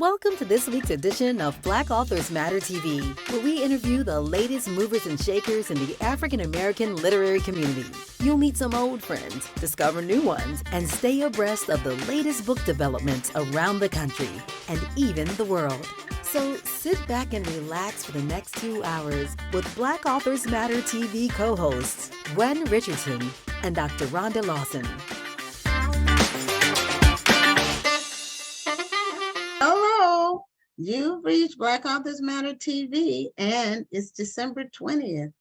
Welcome to this week's edition of Black Authors Matter TV, where we interview the latest movers and shakers in the African American literary community. You'll meet some old friends, discover new ones, and stay abreast of the latest book developments around the country and even the world. So sit back and relax for the next 2 hours with Black Authors Matter TV co-hosts Gwen Richardson and Dr. Rhonda Lawson. Hello, you've reached Black Authors Matter TV, and it's December 20th.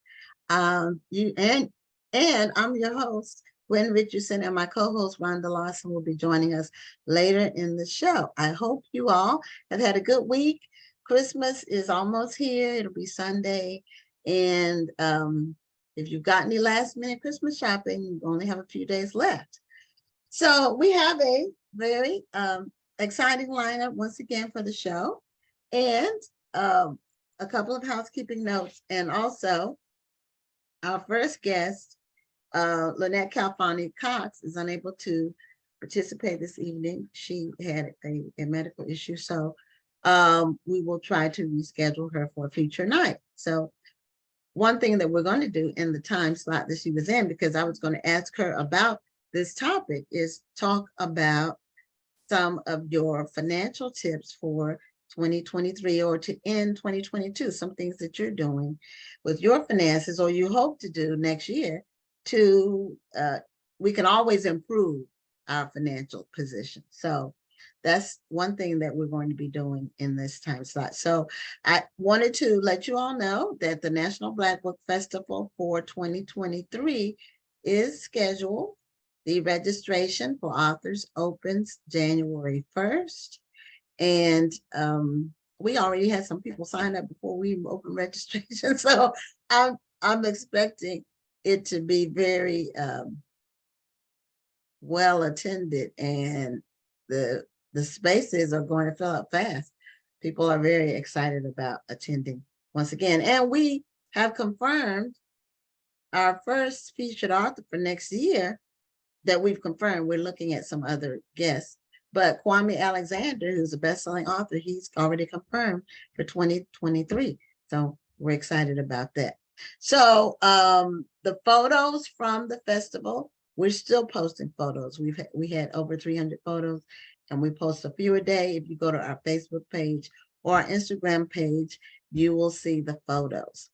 I'm your host, Gwen Richardson, and my co-host Rhonda Lawson will be joining us later in the show. I hope you all have had a good week. Christmas is almost here. It'll be Sunday, and if you've got any last-minute Christmas shopping, you only have a few days left. So we have a very exciting lineup once again for the show, and a couple of housekeeping notes. And also our first guest, Lynette Khalfani Cox, is unable to participate this evening. She had a medical issue, so we will try to reschedule her for a future night. So one thing that we're going to do in the time slot that she was in, because I was going to ask her about this topic, is talk about some of your financial tips for 2023 or to end 2022, some things that you're doing with your finances or you hope to do next year to, we can always improve our financial position. So that's one thing that we're going to be doing in this time slot. So I wanted to let you all know that the National Black Book Festival for 2023 is scheduled. The registration for authors opens January 1st. And we already had some people sign up before we opened registration. So I'm expecting it to be very well attended, and the spaces are going to fill up fast. People are very excited about attending once again. And we have confirmed our first featured author for next year that we've confirmed. We're looking at some other guests, but Kwame Alexander, who's a best-selling author, he's already confirmed for 2023. So we're excited about that. So the photos from the festival, we're still posting photos. We had over 300 photos, and we post a few a day. If you go to our Facebook page or our Instagram page, you will see the photos.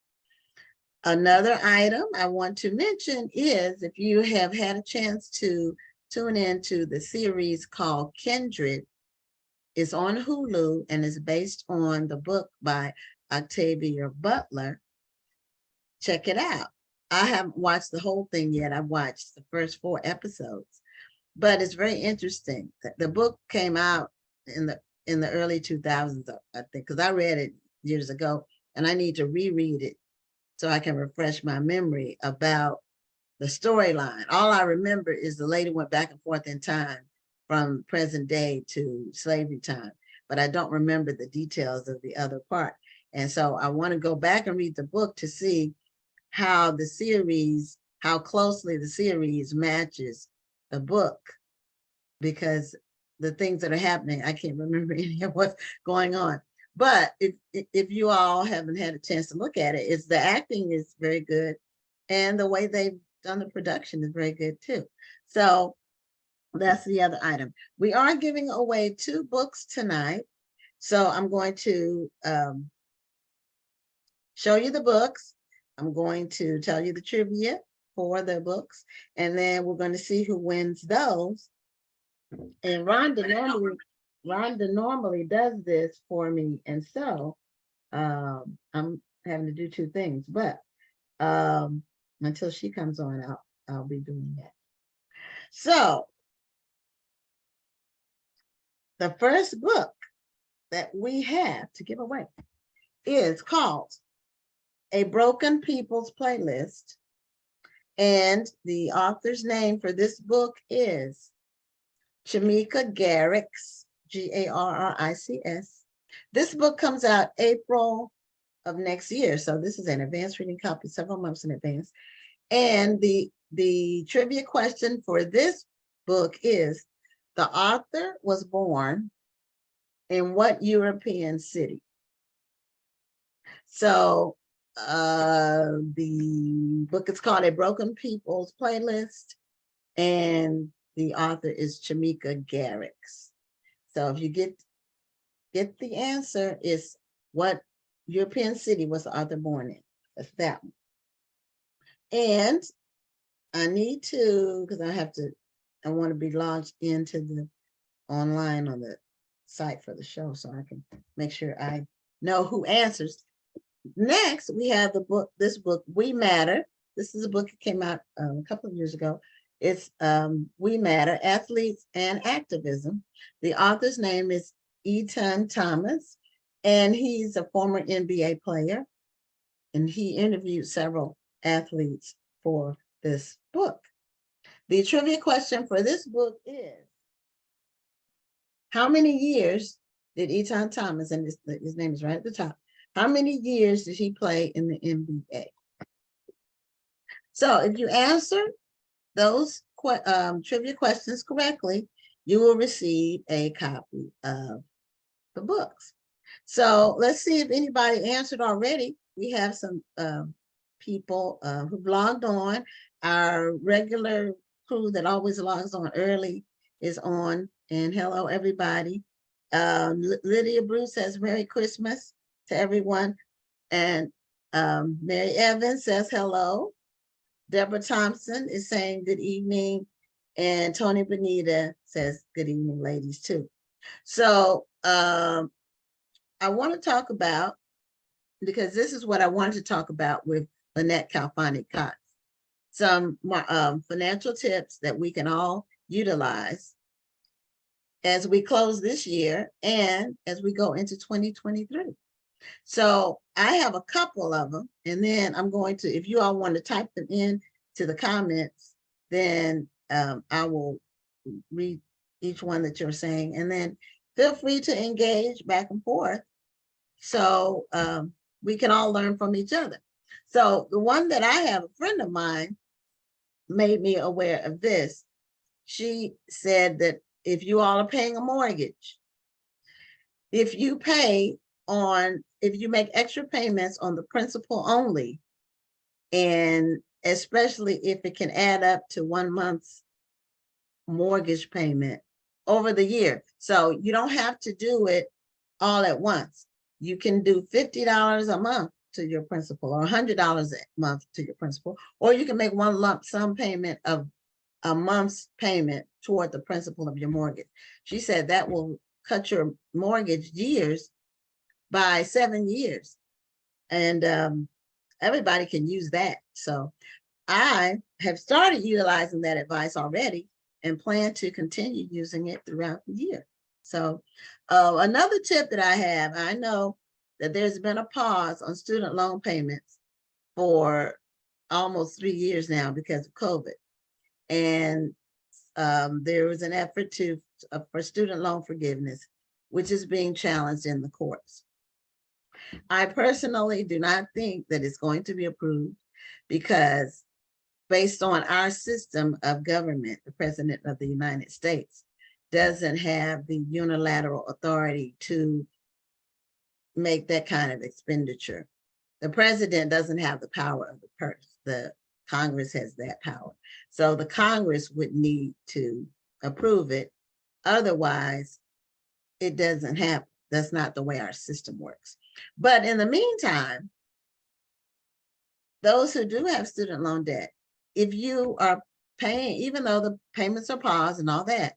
Another item I want to mention is, if you have had a chance to tune into the series called Kindred, it's on Hulu and is based on the book by Octavia Butler. Check it out. I haven't watched the whole thing yet. I watched the first 4 episodes, but it's very interesting. The book came out in the early 2000s, I think, because I read it years ago, and I need to reread it so I can refresh my memory about the storyline. All I remember is the lady went back and forth in time from present day to slavery time, but I don't remember the details of the other part. And so I want to go back and read the book to see how closely the series matches the book, because the things that are happening, I can't remember any of what's going on. But if you all haven't had a chance to look at it, the acting is very good, and the way they've done the production is very good too. So that's the other item. We are giving away 2 books tonight. So I'm going to show you the books. I'm going to tell you the trivia for the books, and then we're going to see who wins those. And Rhonda normally does this for me, and so I'm having to do 2 things, but until she comes on, I'll be doing that. So the first book that we have to give away is called A Broken People's Playlist, and the author's name for this book is Shamika Garrix, Garrics. This book comes out April of next year, so this is an advanced reading copy, several months in advance. And the trivia question for this book is, the author was born in what European city? So the book is called A Broken People's Playlist, and the author is Chamika Garrix. So if you get the answer, is what European city was the author born in? That's that one. And I need to, because I want to be logged into the online on the site for the show so I can make sure I know who answers. Next, we have this book, We Matter. This is a book that came out a couple of years ago. It's We Matter, Athletes and Activism. The author's name is Etan Thomas, and he's a former NBA player, and he interviewed several athletes for this book. The trivia question for this book is, how many years did Etan Thomas, and his name is right at the top, how many years did he play in the NBA? So if you answer those trivia questions correctly, you will receive a copy of the books. So let's see if anybody answered already. We have some people who've logged on. Our regular crew that always logs on early is on. And hello, everybody. Lydia Bruce says Merry Christmas to everyone. And Mary Evans says hello. Deborah Thompson is saying good evening. And Tony Benita says good evening, ladies, too. So I want to talk about, because this is what I wanted to talk about with Lynette Khalfani Cox, some financial tips that we can all utilize as we close this year and as we go into 2023. So I have a couple of them, and then I'm going to, if you all want to type them in to the comments, then I will read each one that you're saying, and then feel free to engage back and forth so we can all learn from each other. So the one that I have, a friend of mine made me aware of this. She said that if you all are paying a mortgage, if you make extra payments on the principal only, and especially if it can add up to 1 month's mortgage payment over the year. So you don't have to do it all at once. You can do $50 a month to your principal, or $100 a month to your principal, or you can make one lump sum payment of a month's payment toward the principal of your mortgage. She said that will cut your mortgage years by 7 years. And everybody can use that. So I have started utilizing that advice already and plan to continue using it throughout the year. So another tip that I have, I know that there's been a pause on student loan payments for almost 3 years now because of COVID. And there was an effort for student loan forgiveness, which is being challenged in the courts. I personally do not think that it's going to be approved, because based on our system of government, the President of the United States doesn't have the unilateral authority to make that kind of expenditure. The president doesn't have the power of the purse. The Congress has that power. So the Congress would need to approve it. Otherwise, it doesn't happen. That's not the way our system works. But in the meantime, those who do have student loan debt, if you are paying, even though the payments are paused and all that,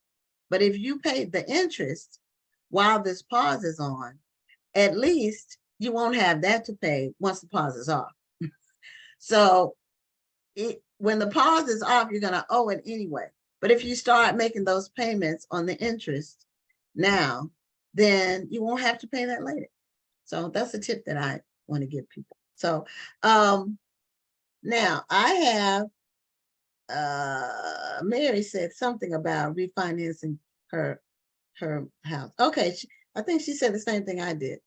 but if you paid the interest while this pause is on, at least you won't have that to pay once the pause is off. So when the pause is off, you're going to owe it anyway. But if you start making those payments on the interest now, then you won't have to pay that later. So that's a tip that I want to give people. So now I have, Mary said something about refinancing her house. Okay, I think she said the same thing I did.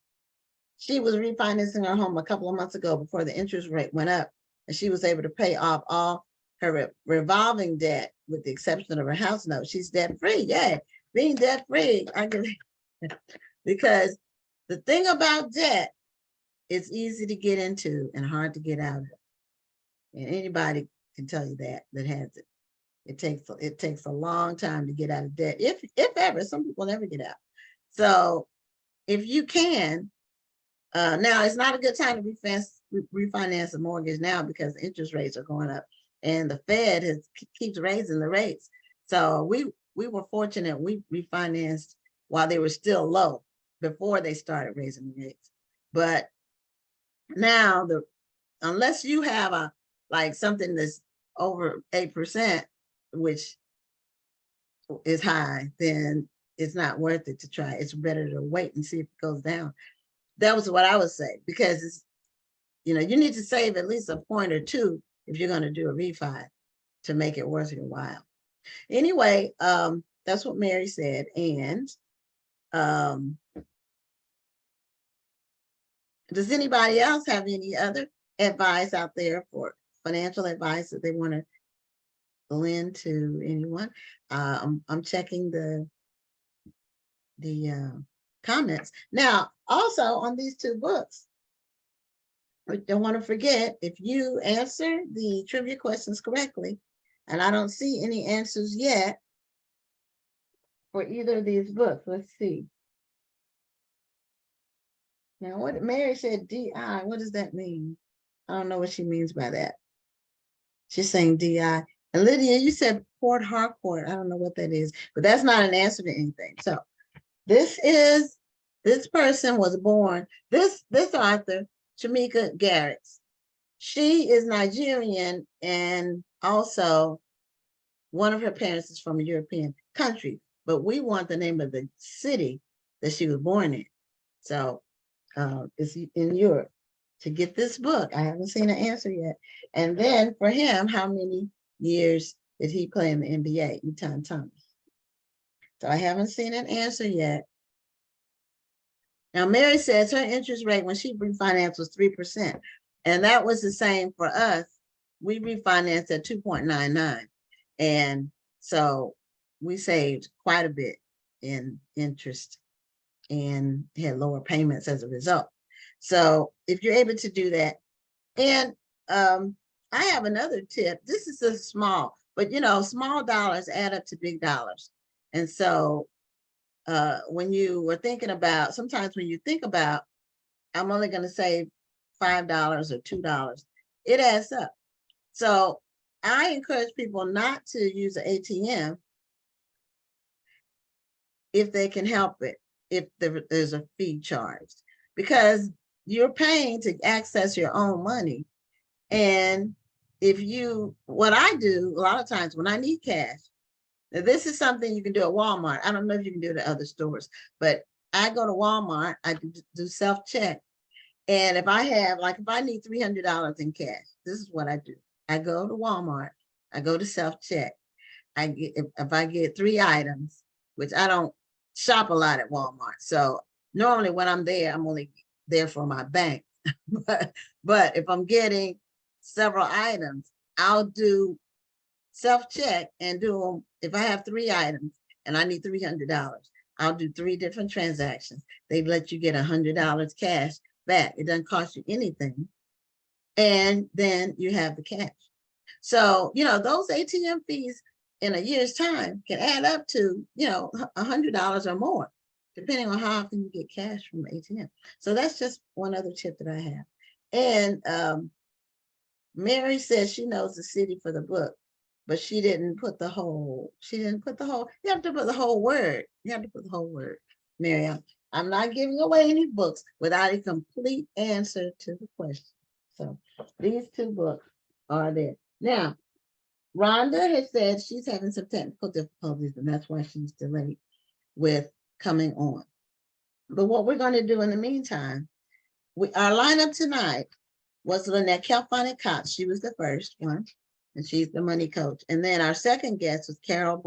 She was refinancing her home a couple of months ago before the interest rate went up, and she was able to pay off all her revolving debt with the exception of her house note. She's debt free. Yeah, being debt free. because the thing about debt, it's easy to get into and hard to get out of. And anybody can tell you that has it. It takes a long time to get out of debt, if ever. Some people never get out. So if you can, now it's not a good time to refinance a mortgage now because interest rates are going up and the Fed keeps raising the rates. So we were fortunate. We refinanced while they were still low before they started raising the rates. But now unless you have something that's over 8%, which is high, then it's not worth it to try. It's better to wait and see if it goes down. That was what I would say, because it's, you need to save at least a point or two if you're going to do a refi to make it worth your while. Anyway, that's what Mary said. And does anybody else have any other advice out there for financial advice that they want to lend to anyone? I'm checking the comments. Now, also on these two books, I don't want to forget, if you answer the trivia questions correctly, and I don't see any answers yet for either of these books. Let's see. Now, what Mary said, DI, what does that mean? I don't know what she means by that. She's saying DI. And Lydia, you said Port Harcourt. I don't know what that is, but that's not an answer to anything. So this person was born, this author, Shamika Garrett. She is Nigerian, and also one of her parents is from a European country, but we want the name of the city that she was born in. So it's in Europe. To get this book, I haven't seen an answer yet. And then for him, how many years did he play in the NBA? Etan Thomas. So I haven't seen an answer yet. Now, Mary says her interest rate when she refinanced was 3%. And that was the same for us. We refinanced at 2.99. And so we saved quite a bit in interest and had lower payments as a result. So if you're able to do that, and I have another tip. This is a small, but small dollars add up to big dollars. And so when you were thinking about, sometimes when you think about, I'm only going to save $5 or $2, it adds up. So I encourage people not to use an ATM if they can help it, if there's a fee charged, because you're paying to access your own money. And what I do a lot of times when I need cash, now this is something you can do at Walmart. I don't know if you can do it at other stores, but I go to Walmart, I do self-check. And if I have, if I need $300 in cash, this is what I do. I go to Walmart, I go to self-check. If I get 3 items, which I don't shop a lot at Walmart. So normally when I'm there, I'm only there for my bank. but if I'm getting several items, I'll do self-check and do them. If I have 3 items and I need $300, I'll do 3 different transactions. They let you get $100 cash back. It doesn't cost you anything. And then you have the cash. So, those ATM fees in a year's time can add up to, $100 or more, depending on how often you get cash from the ATM. So that's just one other tip that I have. And Mary says she knows the city for the book, but she didn't put the whole, you have to put the whole word. You have to put the whole word. Mary, I'm not giving away any books without a complete answer to the question. So these 2 books are there. Now, Rhonda has said she's having some technical difficulties, and that's why she's delayed with coming on. But what we're going to do in the meantime, our lineup tonight was Lynette Khalfani Cox. She was the first one, and she's the money coach. And then our second guest was Karol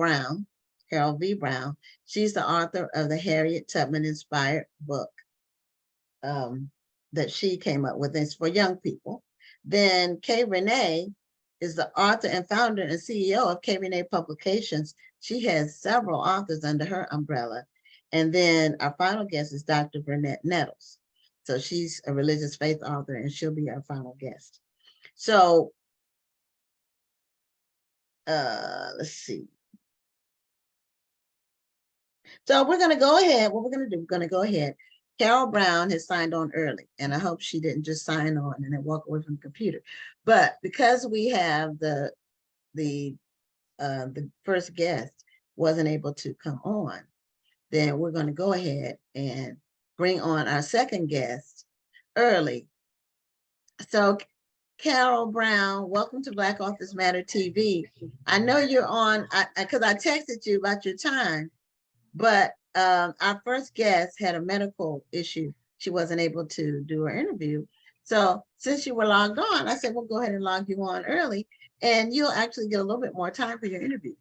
V. Brown. She's the author of the Harriet Tubman inspired book that she came up with. It's for young people. Then Renee is the author and founder and CEO of Renee Publications. She has several authors under her umbrella. And then our final guest is Dr. Vernet Nettles. So she's a religious faith author, and she'll be our final guest. So let's see. So we're going to go ahead. What we're going to do, we're going to go ahead. Karol Brown has signed on early, and I hope she didn't just sign on and then walk away from the computer. But because we have the first guest wasn't able to come on, then we're going to go ahead and bring on our second guest early. So Karol Brown, welcome to Black Authors Matter TV. I know you're on, because I texted you about your time, but our first guest had a medical issue. She wasn't able to do her interview. So since you were logged on, I said, we'll go ahead and log you on early, and you'll actually get a little bit more time for your interview.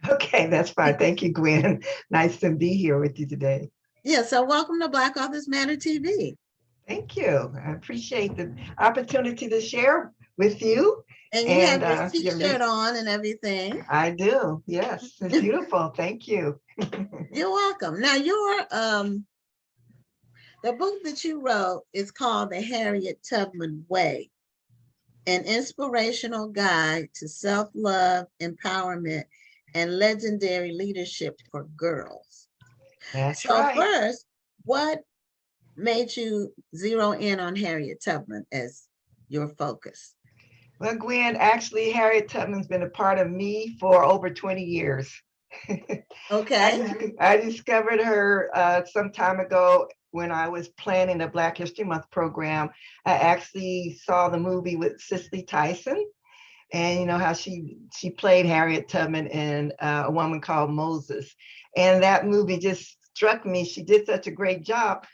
Okay, that's fine. Thank you, Gwen. Nice to be here with you today. Yeah, so welcome to Black Authors Matter TV. Thank you. I appreciate the opportunity to share with you. And you have your t-shirt on and everything. I do. Yes, it's beautiful. Thank you. You're welcome. Now, your the book that you wrote is called The Harriet Tubman Way, an inspirational guide to self-love, empowerment, and legendary leadership for girls. That's so right. First, what made you zero in on Harriet Tubman as your focus? Well, Gwen, actually, Harriet Tubman's been a part of me for over 20 years. Okay. I discovered her some time ago when I was planning the Black History Month program. I actually saw the movie with Cicely Tyson, and you know how she played Harriet Tubman in A Woman Called Moses. And that movie just struck me. She did such a great job,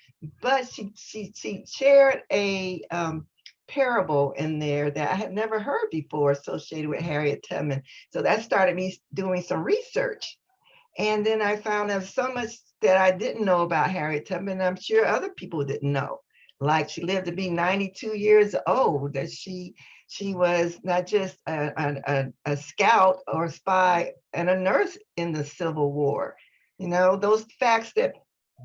but she shared a parable in there that I had never heard before associated with Harriet Tubman. So that started me doing some research. And then I found out so much that I didn't know about Harriet Tubman. I'm sure other people didn't know. Like she lived to be 92 years old, that she was not just a scout or a spy and a nurse in the Civil War. You know, those facts that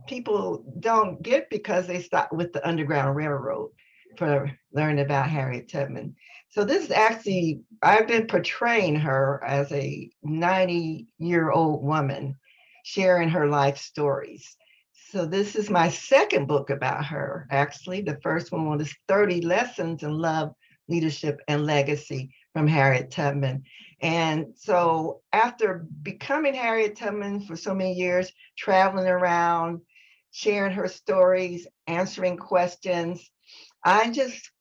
people don't get because they stopped with the Underground Railroad for learning about Harriet Tubman. So this is actually, I've been portraying her as a 90-year-old woman sharing her life stories. So this is my second book about her, actually. The first one was 30 Lessons in Love, Leadership, and Legacy from Harriet Tubman. And so after becoming Harriet Tubman for so many years, traveling around, sharing her stories, answering questions, I just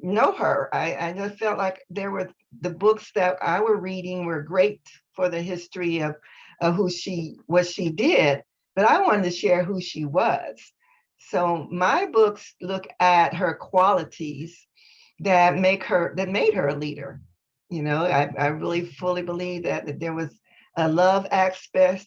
know her. I just felt like there were the books that I were reading were great for the history of what she did, but I wanted to share who she was. So my books look at her qualities that made her a leader. You know, I really fully believe that there was a love aspect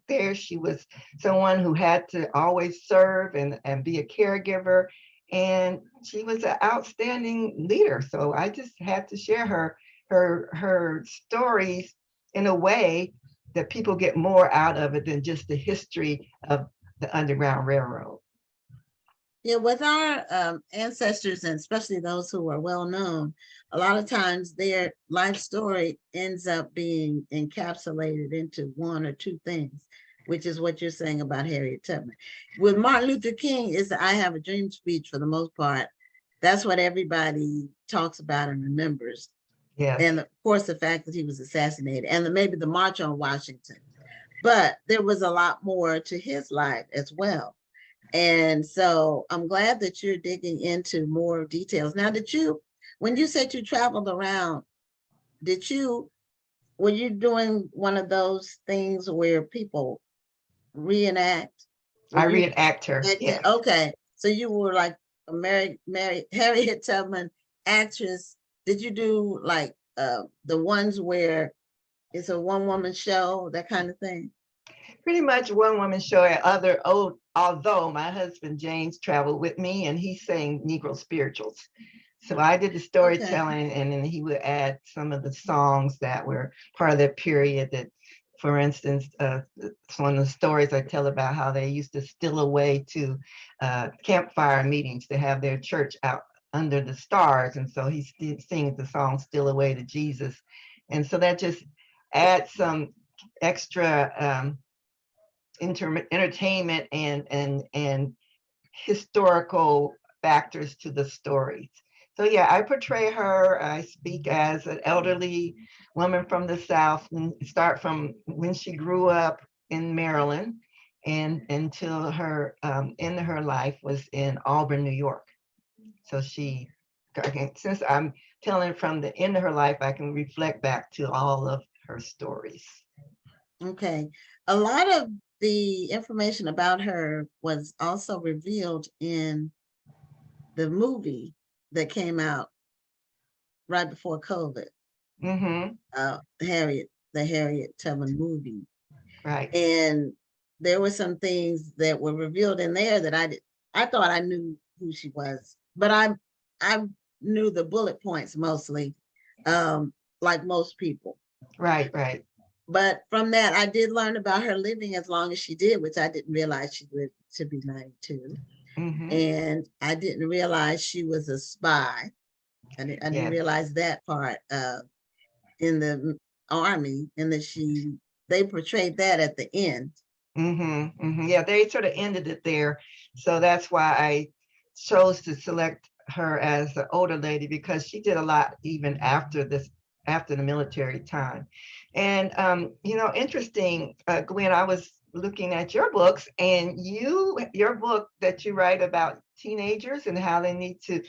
there. She was someone who had to always serve and be a caregiver. And she was an outstanding leader. So I just had to share her stories in a way that people get more out of it than just the history of the Underground Railroad. Yeah, with our ancestors, and especially those who are well known, a lot of times their life story ends up being encapsulated into one or two things, which is what you're saying about Harriet Tubman. With Martin Luther King, is the I Have a Dream speech for the most part. That's what everybody talks about and remembers. Yes. And of course, the fact that he was assassinated, and maybe the March on Washington. But there was a lot more to his life as well. And so I'm glad that you're digging into more details. Now, when you said you traveled around, were you doing one of those things where people reenact? I reenact her. Yes. Okay. So you were like a Mary Harriet Tubman actress. Did you do like the ones where it's a one-woman show, that kind of thing? Pretty much one-woman show. Although my husband James traveled with me and he sang Negro spirituals. So I did the storytelling, and then he would add some of the songs that were part of that period that For instance, it's one of the stories I tell about how they used to steal away to campfire meetings to have their church out under the stars. And so he sings the song Still Away to Jesus. And so that just adds some extra entertainment and historical factors to the stories. So yeah, I portray her. I speak as an elderly woman from the South, and start from when she grew up in Maryland, and until her end of her life was in Auburn, New York. So she, since I'm telling from the end of her life, I can reflect back to all of her stories. Okay. A lot of the information about her was also revealed in the movie that came out right before COVID. Mm-hmm. The Harriet Tubman movie. Right. And there were some things that were revealed in there that I thought I knew who she was, but I knew the bullet points mostly, like most people. Right, right. But from that, I did learn about her living as long as she did, which I didn't realize she lived to be 92. Mm-hmm. And I didn't realize she was a spy. I didn't Yes. realize that part in the Army, and that they portrayed that at the end. Mm-hmm, mm-hmm. Yeah, they sort of ended it there. So that's why I chose to select her as the older lady, because she did a lot even after the military time. And interesting, Gwen, I was looking at your books, and your book that you write about teenagers and how they need to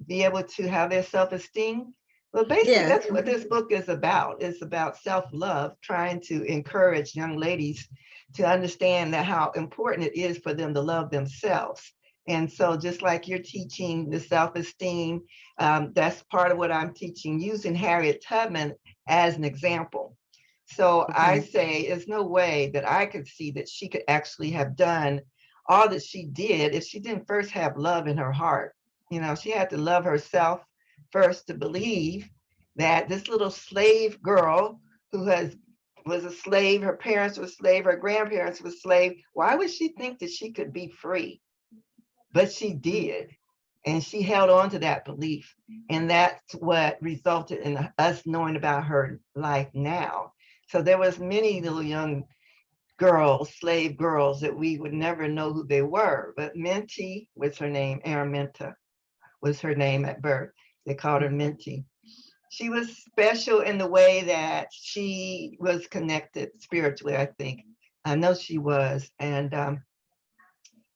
be able to have their self-esteem. Well, basically, that's what this book is about. It's about self-love, trying to encourage young ladies to understand that how important it is for them to love themselves. And so just like you're teaching the self-esteem, that's part of what I'm teaching, using Harriet Tubman as an example. So I say there's no way that I could see that she could actually have done all that she did if she didn't first have love in her heart. She had to love herself first to believe that this little slave girl who was a slave, her parents were slave, her grandparents were slave. Why would she think that she could be free? But she did. And she held on to that belief. And that's what resulted in us knowing about her life now. So there was many little young girls, slave girls, that we would never know who they were. But Minty was her name, Araminta was her name at birth. They called her Minty. She was special in the way that she was connected spiritually, I think. I know she was. And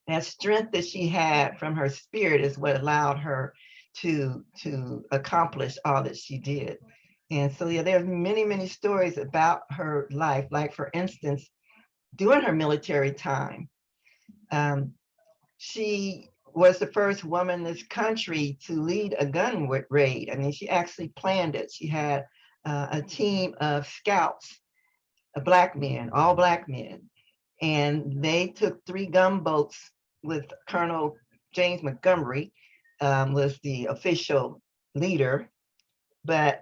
that strength that she had from her spirit is what allowed her to accomplish all that she did. And so, yeah, there's many, many stories about her life. Like, for instance, during her military time, she was the first woman in this country to lead a gun raid. I mean, she actually planned it. She had a team of scouts, black men, all black men, and they took 3 gunboats with Colonel James Montgomery, was the official leader, but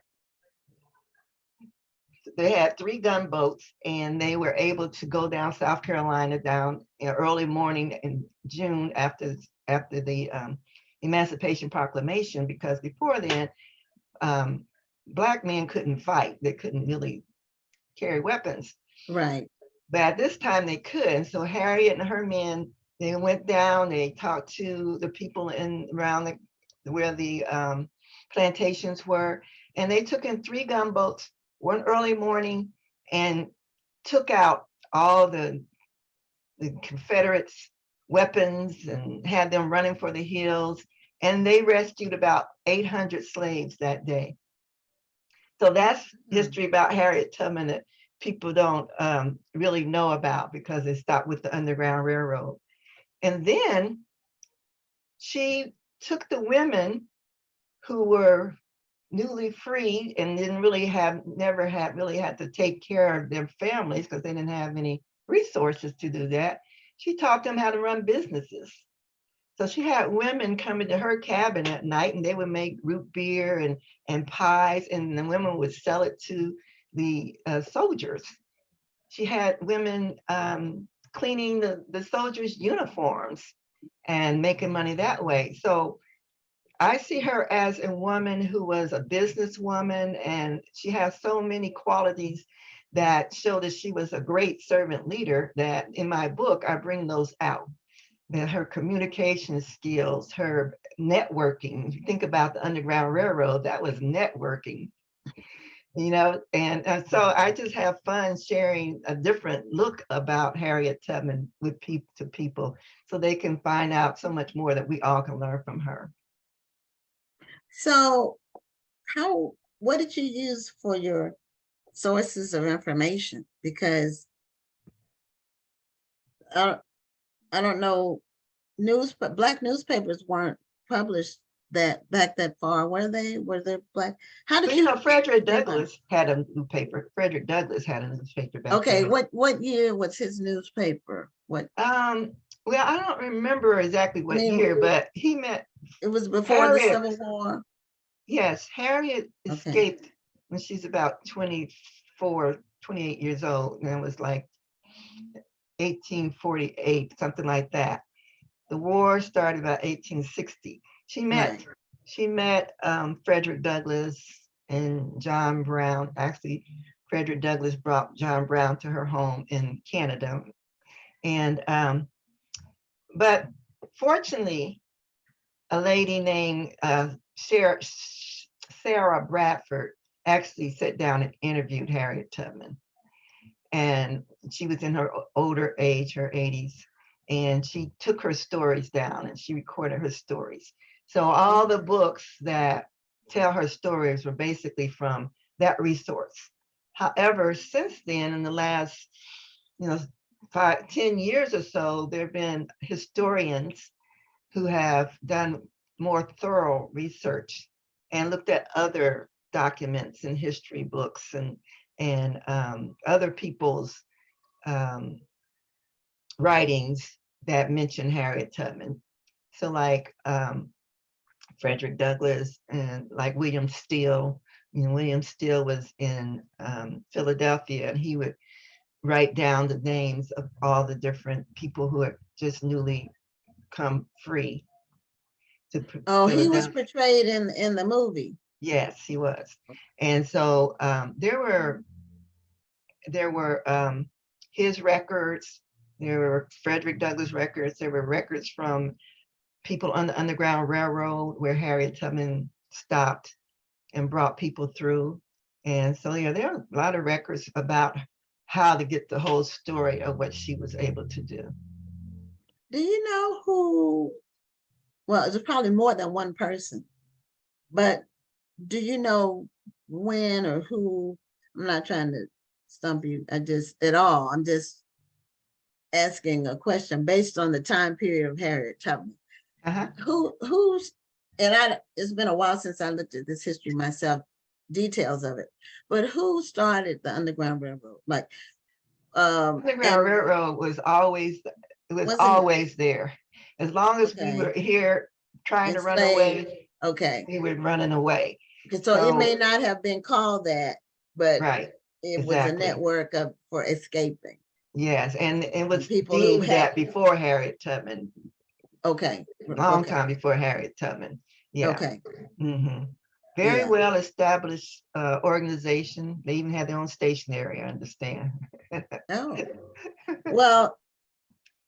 they had 3 gunboats, and they were able to go down South Carolina down in early morning in June after the Emancipation Proclamation, because before then, black men couldn't fight. They couldn't really carry weapons. Right. But at this time they could. And so Harriet and her men, they went down, they talked to the people around where the plantations were, and they took in 3 gunboats one early morning and took out all the Confederates' weapons and had them running for the hills. And they rescued about 800 slaves that day. So that's history about Harriet Tubman that people don't really know about, because they stopped with the Underground Railroad. And then she took the women who were newly freed and never had to take care of their families, because they didn't have any resources to do that. She taught them how to run businesses. So she had women come into her cabin at night, and they would make root beer and pies, and the women would sell it to the soldiers. she had women cleaning the soldiers' uniforms and making money that way. So I see her as a woman who was a businesswoman, and she has so many qualities that show that she was a great servant leader, that in my book, I bring those out. That her communication skills, her networking, if you think about the Underground Railroad, that was networking, and so I just have fun sharing a different look about Harriet Tubman with people so they can find out so much more that we all can learn from her. So what did you use for your sources of information? Because I don't know, but Black newspapers weren't published that far, were they? Were they Black? How did you? Frederick Douglass had a newspaper. Frederick Douglass had a newspaper back Okay, then. what year was his newspaper? What? Well, I don't remember exactly what year, but he met. It was before the Civil War. Yes, Harriet escaped when she's about 24, 28 years old, and it was like 1848, something like that. The war started about 1860. She met Frederick Douglass and John Brown. Actually, Frederick Douglass brought John Brown to her home in Canada. And but fortunately, a lady named Sarah Bradford actually sat down and interviewed Harriet Tubman. And she was in her older age, her 80s, and she took her stories down and she recorded her stories. So all the books that tell her stories were basically from that resource. However, since then, in the last 10 years or so, there have been historians who have done more thorough research and looked at other documents and history books and other people's writings that mention Harriet Tubman. So like Frederick Douglass and like William Steele. William Steele was in Philadelphia, and he would write down the names of all the different people who had just newly come free. He was portrayed in the movie. Yes, he was. And so there were his records, there were Frederick Douglass records, there were records from people on the Underground Railroad where Harriet Tubman stopped and brought people through. And so there are a lot of records about how to get the whole story of what she was able to do. Do you know who, well, it's probably more than one person, but do you know when or who? I'm not trying to stump you I'm just asking a question based on the time period of Harriet Tubman. Who's, and it's been a while since I looked at this history myself, details of it, but who started the Underground Railroad? Like Underground Railroad was always there. As long as we were here trying to run away, we were running away. So it may not have been called that, but it was a network for escaping. Yes, and it was people deemed that before Harriet Tubman. Long time before Harriet Tubman. Yeah. Very well established organization. They even had their own stationery, I understand. Well,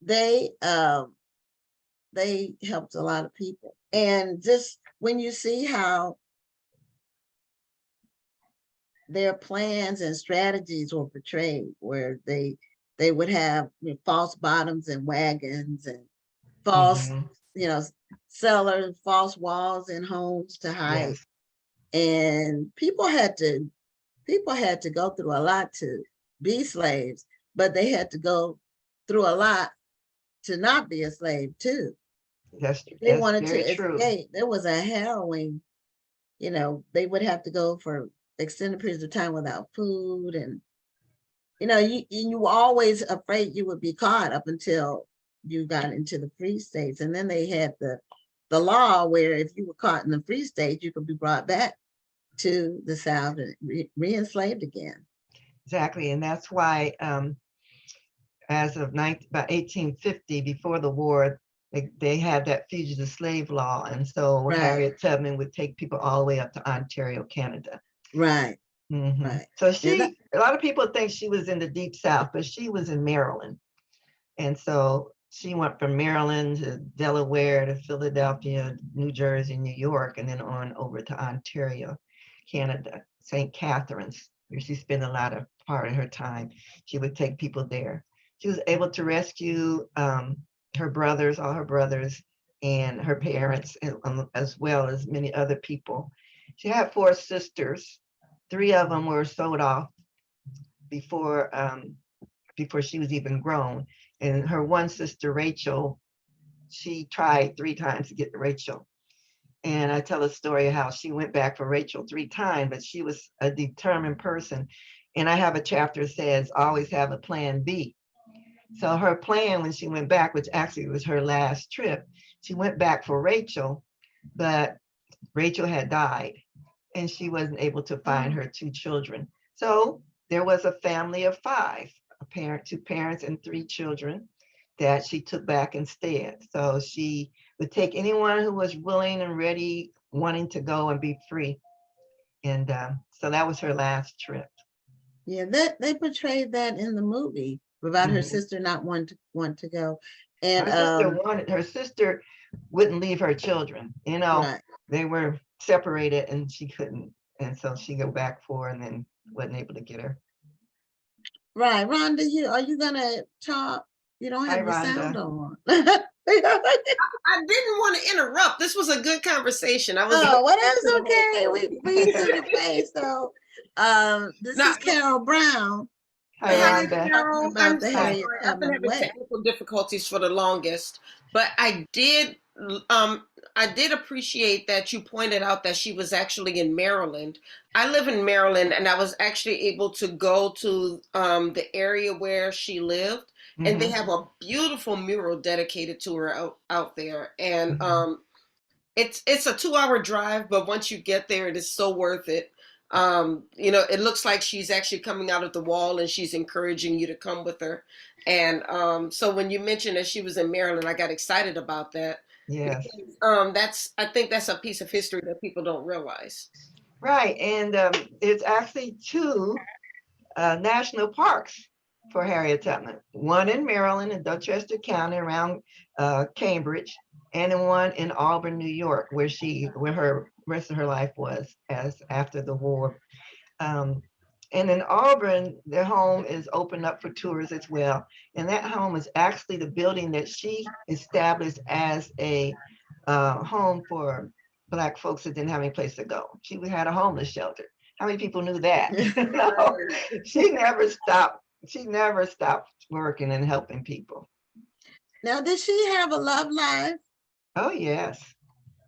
they helped a lot of people. And just when you see how their plans and strategies were portrayed, where they would have false bottoms and wagons and false, cellars, false walls in homes to hide. And people had to go through a lot to be slaves, but they had to go through a lot to not be a slave too. They wanted to escape. There was a harrowing, they would have to go for extended periods of time without food, and you were always afraid you would be caught up until you got into the free states. And then they had the law where if you were caught in the free state, you could be brought back to the South and re-enslaved again. exactly. And that's why as of about 1850, before the war, they had that fugitive slave law. And so Right. Harriet Tubman would take people all the way up to Ontario, Canada. Right. Mm-hmm. Right. So Yeah, a lot of people think she was in the Deep South, but she was in Maryland. And so she went from Maryland to Delaware to Philadelphia, New Jersey, New York, and then on over to Ontario, Canada, St. Catharines, where she spent a lot of part of her time. She would take people there. She was able to rescue her brothers, all her brothers, and her parents, as well as many other people. She had 4 sisters. 3 of them were sold off before before she was even grown. And her one sister, Rachel, she tried 3 times to get to Rachel. And I tell a story of how she went back for Rachel 3 times, but she was a determined person. And I have a chapter that says, always have a plan B. So her plan when she went back, which actually was her last trip, she went back for Rachel, but Rachel had died and she wasn't able to find her 2 children. So there was a family of 5, a parent, 2 parents, and 3 children that she took back instead. So she would take anyone who was willing and ready, wanting to go and be free. And so that was her last trip. yeah, that they portrayed that in the movie about her sister not want to go. And her sister wouldn't leave her children, right. they were separated and she couldn't. And so she go back for and then wasn't able to get her. Right. Rhonda, are you gonna talk? You don't have Hi, your sound Rhonda. on. I didn't want to interrupt. This was a good conversation. Oh, well, that's okay. We took a place. So this is Carol Brown. Hi, Rhonda. Carol, About I'm the sorry. Harriet I've been Tubman having way. technical difficulties for the longest, but I did appreciate that you pointed out that she was actually in Maryland. I live in Maryland, and I was actually able to go to the area where she lived, and they have a beautiful mural dedicated to her out there. And it's a 2-hour drive, but once you get there, it is so worth it. It looks like she's actually coming out of the wall and she's encouraging you to come with her. And so when you mentioned that she was in Maryland, I got excited about that. Yes. Because, I think that's a piece of history that people don't realize. Right. And it's actually 2 national parks for Harriet Tubman. One in Maryland in Dorchester County around Cambridge, and one in Auburn, New York, where her rest of her life was as after the war. And in Auburn, their home is open up for tours as well. And that home is actually the building that she established as a home for Black folks that didn't have any place to go. She had a homeless shelter. How many people knew that? She never stopped. She never stopped working and helping people. Now, did she have a love life? Oh, yes.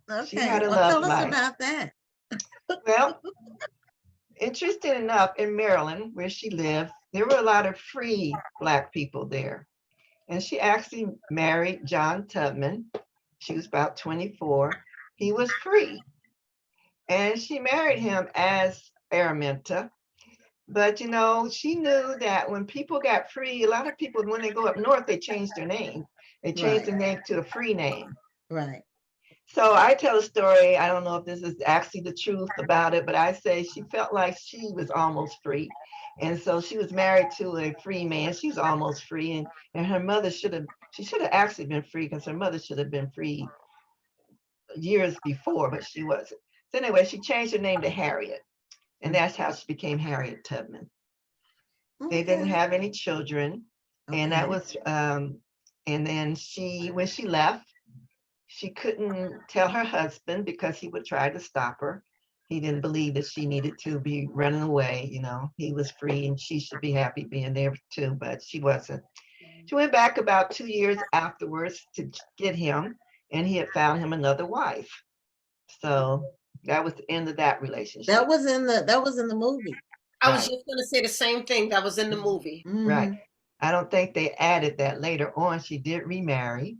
Okay. She had a well, love tell us life. about that. Well, interesting enough, in Maryland, where she lived, there were a lot of free Black people there. And she actually married John Tubman. She was about 24. He was free. And she married him as Araminta. But, she knew that when people got free, a lot of people, when they go up north, they change their name. They change their name to a free name. Right. So I tell a story. I don't know if this is actually the truth about it, but I say she felt like she was almost free. And so she was married to a free man. She was almost free. And her mother should have actually been free because her mother should have been free years before, but she wasn't. So anyway, she changed her name to Harriet. And that's how she became Harriet Tubman. Okay. They didn't have any children. Okay. And that was, and then when she left, she couldn't tell her husband because he would try to stop her. He didn't believe that she needed to be running away. He was free and she should be happy being there too, but she wasn't. She went back about 2 years afterwards to get him, and he had found him another wife. So that was the end of that relationship. That was in the movie. I was just going to say the same thing. That was in the movie. Right. I don't think they added that later on. She did remarry.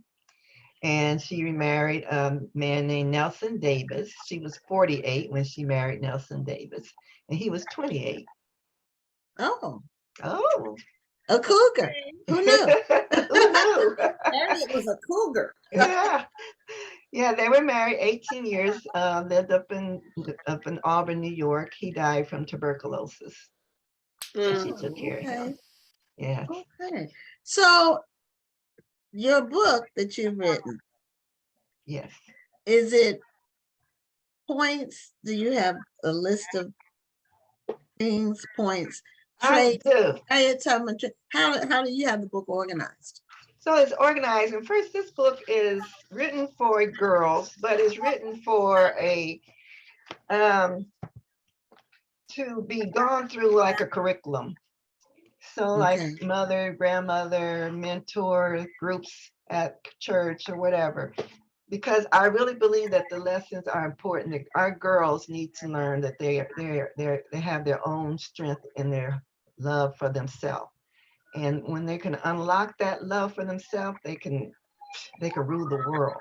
And she remarried a man named Nelson Davis. She was 48 when she married Nelson Davis, and he was 28. Oh, Oh. a cougar. Who knew? Who knew? Harriet was a cougar. Yeah. Yeah, they were married 18 years, lived up in Auburn, New York. He died from tuberculosis. So she took Oh, care of okay. him. Yes. Okay. So your book that you've written, Yes. is it points? Do you have a list of things, points, I traits? do. How do you have the book organized? So it's organized. And first, this book is written for girls, but it's written for a to be gone through like a curriculum. So like Okay. mother, grandmother, mentor groups at church or whatever. Because I really believe that the lessons are important. That our girls need to learn that they have their own strength in their love for themselves. And when they can unlock that love for themselves, they can rule the world.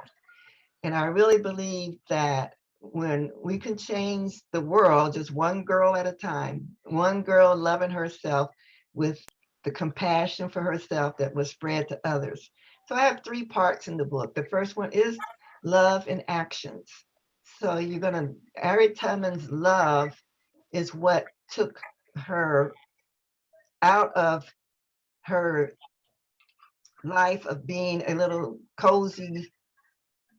And I really believe that when we can change the world just one girl at a time, one girl loving herself with the compassion for herself that was spread to others. So I have three parts in the book. The first one is love in actions. So Harriet Tubman's love is what took her out of her life of being a little cozy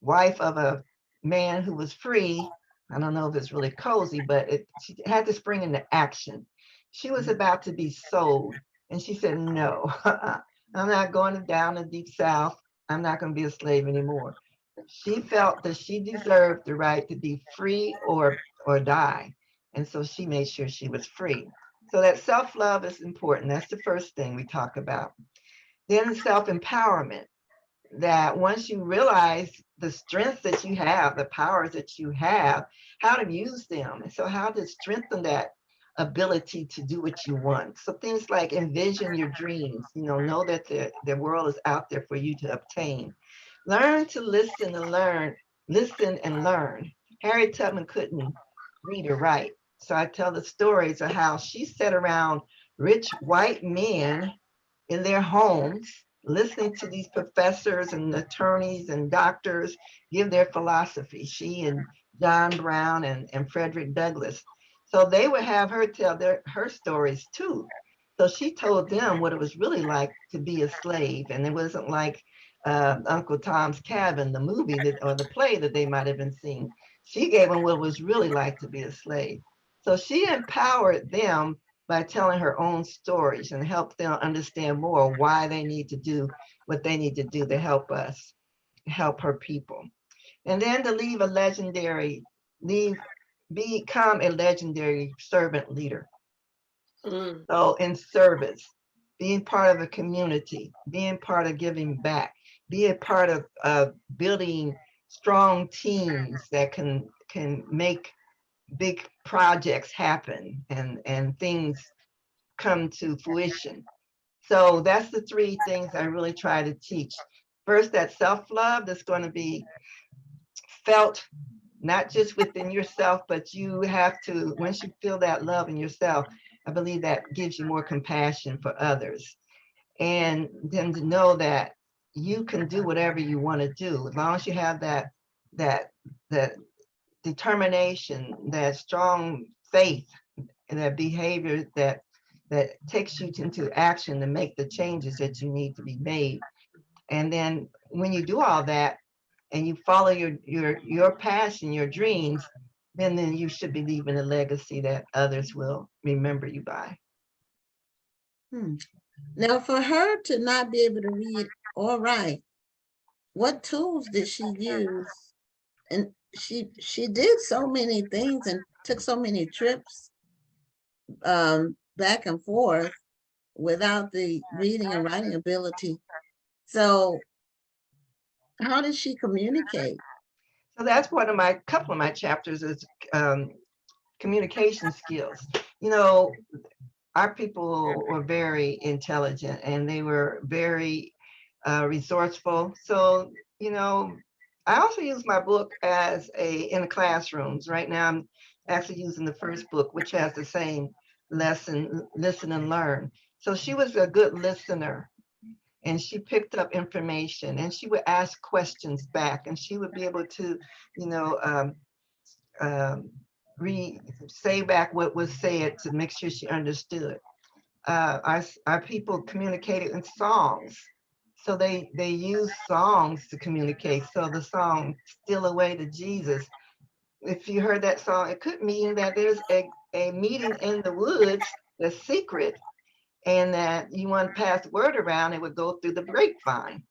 wife of a man who was free. I don't know if it's really cozy, but she had to spring into action. She was about to be sold, and she said, "No, I'm not going down the deep south. I'm not going to be a slave anymore." She felt that she deserved the right to be free or die, and so she made sure she was free. So that self-love is important. That's the first thing we talk about. Then self-empowerment, that once you realize the strengths that you have, the powers that you have, how to use them. And so how to strengthen that ability to do what you want. So things like envision your dreams, know that the world is out there for you to obtain. Learn to listen and learn. Harriet Tubman couldn't read or write. So I tell the stories of how she sat around rich white men in their homes, listening to these professors and attorneys and doctors give their philosophy. She and John Brown and Frederick Douglass. So they would have her tell her stories too. So she told them what it was really like to be a slave. And it wasn't like Uncle Tom's Cabin, the movie or the play that they might have been seeing. She gave them what it was really like to be a slave. So she empowered them by telling her own stories and help them understand more why they need to do what they need to do to help us, help her people. And then to become a legendary servant leader. Mm. So in service, being part of a community, being part of giving back, be a part of building strong teams that can make big projects happen and things come to fruition. So that's the three things I really try to teach. First, that self-love that's going to be felt not just within yourself, but you have to, once you feel that love in yourself, I believe that gives you more compassion for others. And then to know that you can do whatever you want to do, as long as you have that that determination, that strong faith, and that behavior that takes you into action to make the changes that you need to be made. And then when you do all that and you follow your passion, your dreams, then you should be leaving a legacy that others will remember you by. Hmm. Now, for her to not be able to read or write, what tools did she use? And she did so many things and took so many trips back and forth without the reading and writing ability. So how did she communicate? So that's one of my couple of my chapters is communication skills. You know, our people were very intelligent and they were very resourceful. So, I also use my book in the classrooms. Right now, I'm actually using the first book, which has the same listen and learn. So she was a good listener, and she picked up information, and she would ask questions back, and she would be able to, you know, say back what was said to make sure she understood. Our people communicated in songs. So they use songs to communicate. So the song "Still Away to Jesus," if you heard that song, it could mean that there's a meeting in the woods that's secret, and that you want to pass the word around. It would go through the grapevine.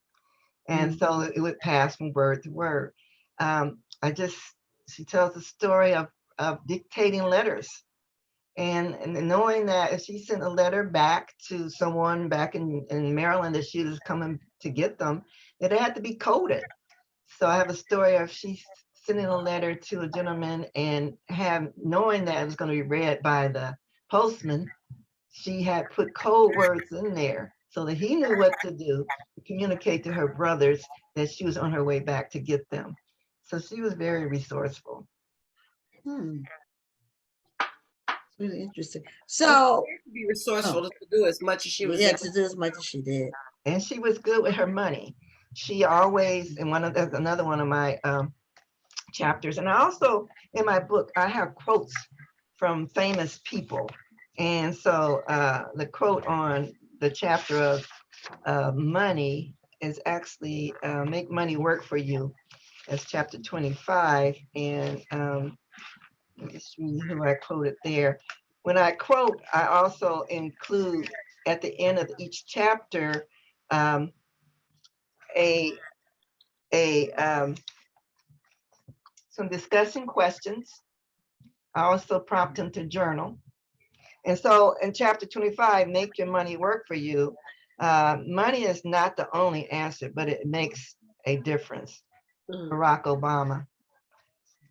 And so it would pass from word to word. She tells the story of dictating letters, and knowing that if she sent a letter back to someone back in Maryland that she was coming to get them, that it had to be coded. So I have a story of she sending a letter to a gentleman, and knowing that it was going to be read by the postman, she had put code words in there so that he knew what to do to communicate to her brothers that she was on her way back to get them. So she was very resourceful. Really interesting. So to be resourceful to do as much as she was yeah, able to do as much as she did. And she was good with her money. She always, and that's another one of my chapters. And I also, in my book, I have quotes from famous people. And so the quote on the chapter of money is actually "Make money work for you." That's chapter 25. And let me see who I quoted there. When I quote, I also include at the end of each chapter some discussion questions. I also prompt them to journal. And so in chapter 25, "Make your money work for you," money is not the only answer, but it makes a difference. Barack Obama.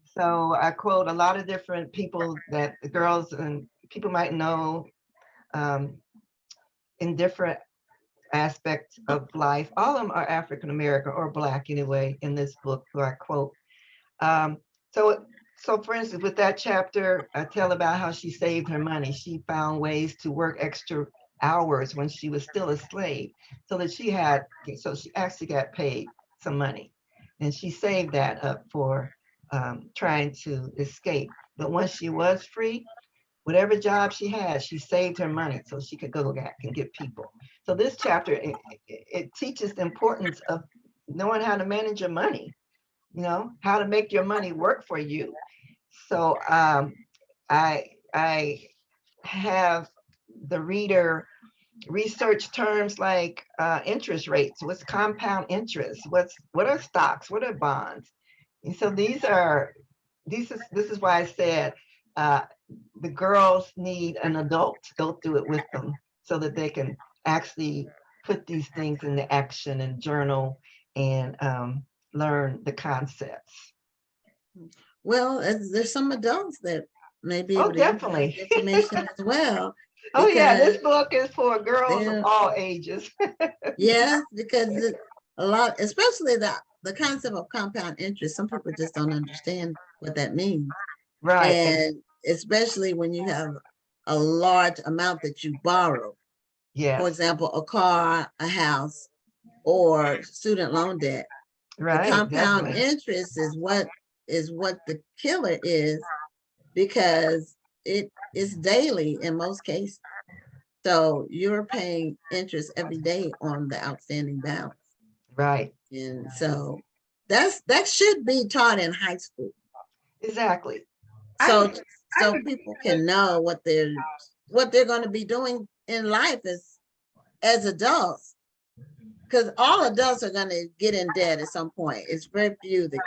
So I quote a lot of different people that the girls and people might know in different aspects of life. All of them are African American or Black anyway in this book who I quote. So for instance, with that chapter, I tell about how she saved her money. She found ways to work extra hours when she was still a slave, so she actually got paid some money, and she saved that up for trying to escape. But once she was free, whatever job she had, she saved her money so she could go back and get people. So this chapter, it teaches the importance of knowing how to manage your money, how to make your money work for you. So I have the reader research terms like interest rates. What's compound interest? What are stocks? What are bonds? And so this is why I said the girls need an adult to go through it with them so that they can actually put these things into action and journal and learn the concepts. Well, there's some adults that may be able to definitely use information as well. Oh yeah, this book is for girls of all ages. Yes, because a lot, especially the concept of compound interest, some people just don't understand what that means. Right. And especially when you have a large amount that you borrow. Yeah. For example, a car, a house, or student loan debt. Right. The compound interest is what the killer is, because it is daily in most cases. So you're paying interest every day on the outstanding balance. Right. And so that should be taught in high school. Exactly. So people can know what they're going to be doing in life as adults. Because all adults are going to get in debt at some point. It's very few that.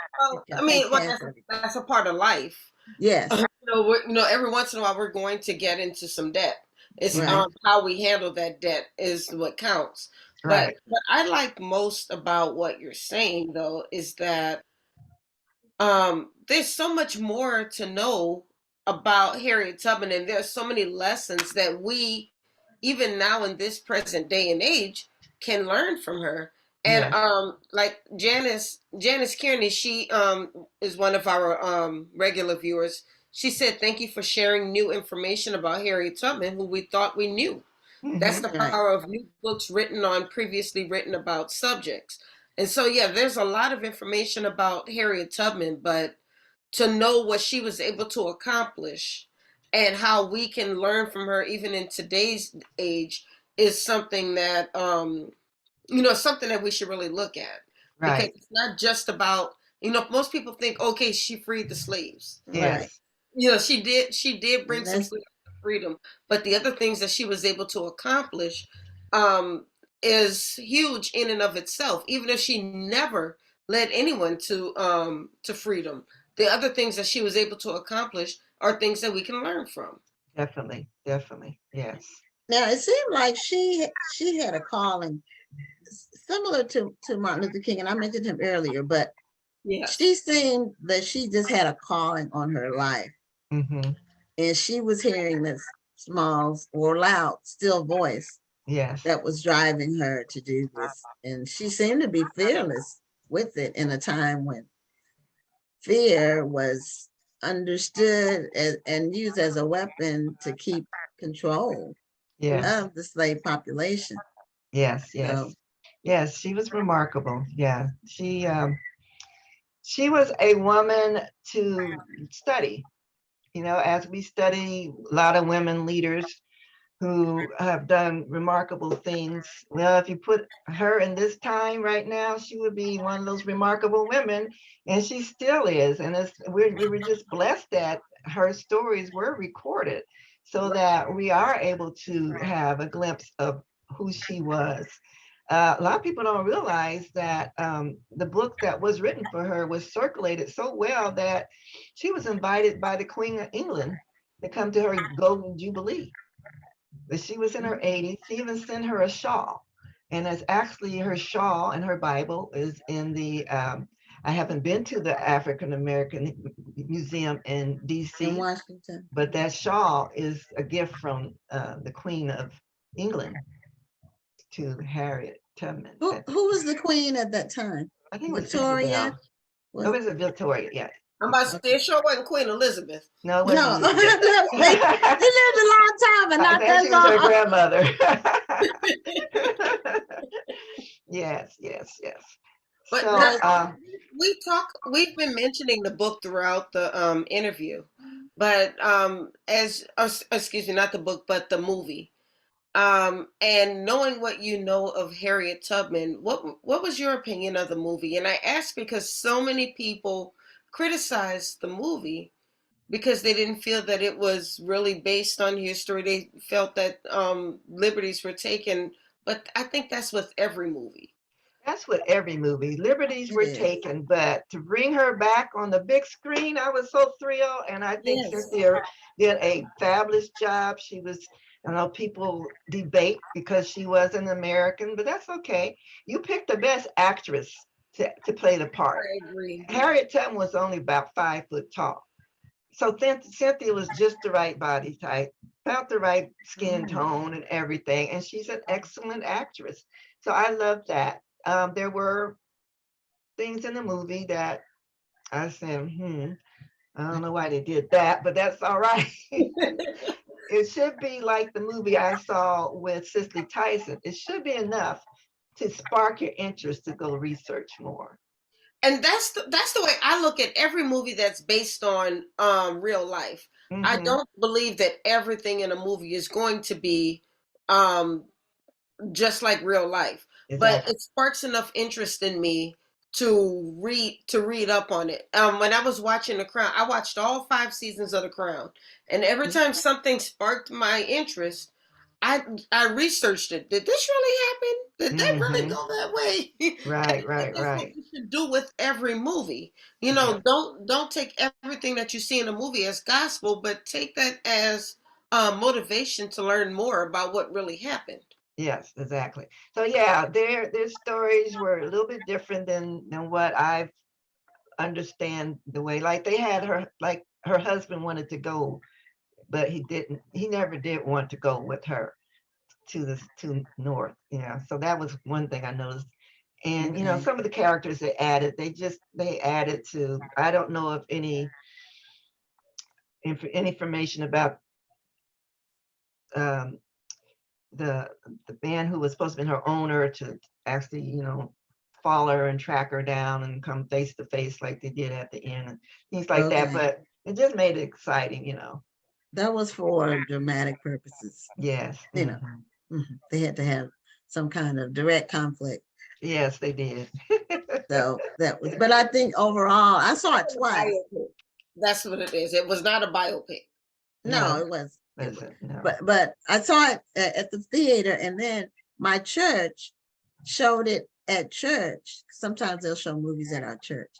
That's a part of life. Yes. Every once in a while we're going to get into some debt. It's how we handle that debt is what counts. Right. But what I like most about what you're saying, though, is that there's so much more to know about Harriet Tubman, and there's so many lessons that we, even now in this present day and age, can learn from her. And like Janice Kearney, she is one of our regular viewers. She said, "Thank you for sharing new information about Harriet Tubman, who we thought we knew." That's the Right. power of new books written on previously written about subjects. And so, yeah, there's a lot of information about Harriet Tubman, but to know what she was able to accomplish and how we can learn from her even in today's age is something that something that we should really look at, because Right. it's not just about, most people think, okay, she freed the slaves. Right. Yes. She did bring And some that's slaves to freedom, but the other things that she was able to accomplish um, is huge in and of itself. Even if she never led anyone to freedom, the other things that she was able to accomplish are things that we can learn from. Definitely. Definitely. Yes. now it seemed like she had a calling similar to Martin Luther King, and I mentioned him earlier, but she Yes. seemed that she just had a calling on her life, Mm-hmm. and she was hearing this small or loud, still voice Yes. that was driving her to do this. And she seemed to be fearless with it in a time when fear was understood and used as a weapon to keep control Yes. of the slave population. Yes. Yes. So, Yes. She was remarkable. Yeah. She was a woman to study. As we study a lot of women leaders who have done remarkable things. Well, if you put her in this time right now, she would be one of those remarkable women, and she still is. And we were just blessed that her stories were recorded so that we are able to have a glimpse of who she was. A lot of people don't realize that the book that was written for her was circulated so well that she was invited by the Queen of England to come to her Golden Jubilee. But she was in her 80s. She even sent her a shawl. And it's actually her shawl and her Bible is in I haven't been to the African American Museum in in DC, Washington. but that shawl is a gift from the Queen of England to Harriet Tubman. Who was the queen at that time? I think it was Victoria? Isabel. No, Was it was Victoria. Yeah. I'm about to say okay. it sure wasn't Queen Elizabeth. No, it No, wasn't Elizabeth. she lived a long time, but I not think that she was her long. grandmother. Yes, yes, yes. But So, Yes. we've been mentioning the book throughout the interview, but excuse me, not the book, but the movie. And knowing what you know of Harriet Tubman, what was your opinion of the movie? And I ask because so many people criticized the movie because they didn't feel that it was really based on history. They felt that liberties were taken, but I think that's with every movie. that's what every movie, liberties It were is. taken, but to bring her back on the big screen, I was so thrilled. And I think Yes. Cynthia did a fabulous job. She was, I know people debate because she was an American, but that's okay. You picked the best actress to play the part. I agree. Harriet Tubman was only about 5 foot tall. So Cynthia was just the right body type, about the right skin tone and everything. And she's an excellent actress. So I love that. There were things in the movie that I said, I don't know why they did that, but that's all right. It should be like the movie I saw with Cicely Tyson. It should be enough to spark your interest to go research more. And that's the way I look at every movie that's based on real life. I Mm-hmm. don't believe that everything in a movie is going to be um, just like real life, but Exactly. it sparks enough interest in me to read up on it. When I was watching The Crown, I watched all 5 seasons of The Crown, and every time something sparked my interest, I researched it. Did this really happen? Did that really Mm-hmm. go that way? And Right, I think right, that's what right. we should do with every movie. Yeah. Don't take everything that you see in a movie as gospel, but take that as motivation to learn more about what really happened. Yes, exactly. So yeah, their stories were a little bit different than what I understand the way. Like they had her, like her husband wanted to go, but he didn't. He never did want to go with her to north. Yeah. So that was one thing I noticed. And Okay. some of the characters they added, they added to. I don't know if any information about the man who was supposed to be her owner to actually, follow her and track her down and come face to face like they did at the end and things like that. Okay. But it just made it exciting, That was for dramatic purposes. Yes. They had to have some kind of direct conflict. Yes, they did. So that was, but I think overall, I saw it twice. That's what it is. It was not a biopic. No, it was. No. But I saw it at the theater, and then my church showed it at church. Sometimes they'll show movies at our church,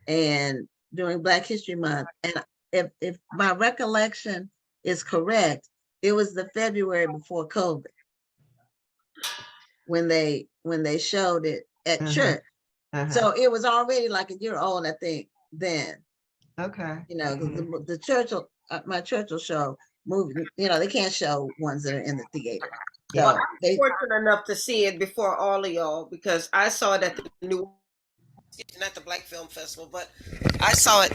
and during Black History Month. And if my recollection is correct, it was the February before COVID when they showed it at church. So it was already like a year old, I think, then. Okay. The church will, my church will show movies, they can't show ones that are in the theater. So well, I'm fortunate enough to see it before all of y'all because I saw it at the not the Black Film Festival, but I saw it.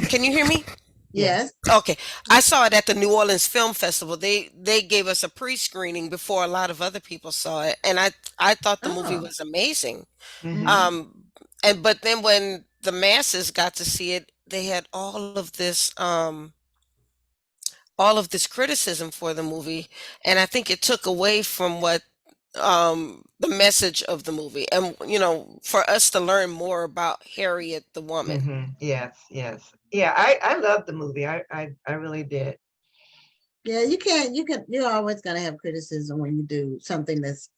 Can you hear me? Yes. Okay. I saw it at the New Orleans Film Festival. They gave us a pre-screening before a lot of other people saw it, and I thought the movie was amazing. But then when the masses got to see it, they had all of this criticism for the movie, and I think it took away from what the message of the movie, and for us to learn more about Harriet the woman. Yes. Yeah, I loved the movie. I really did. Yeah, you're always gonna have criticism when you do something that's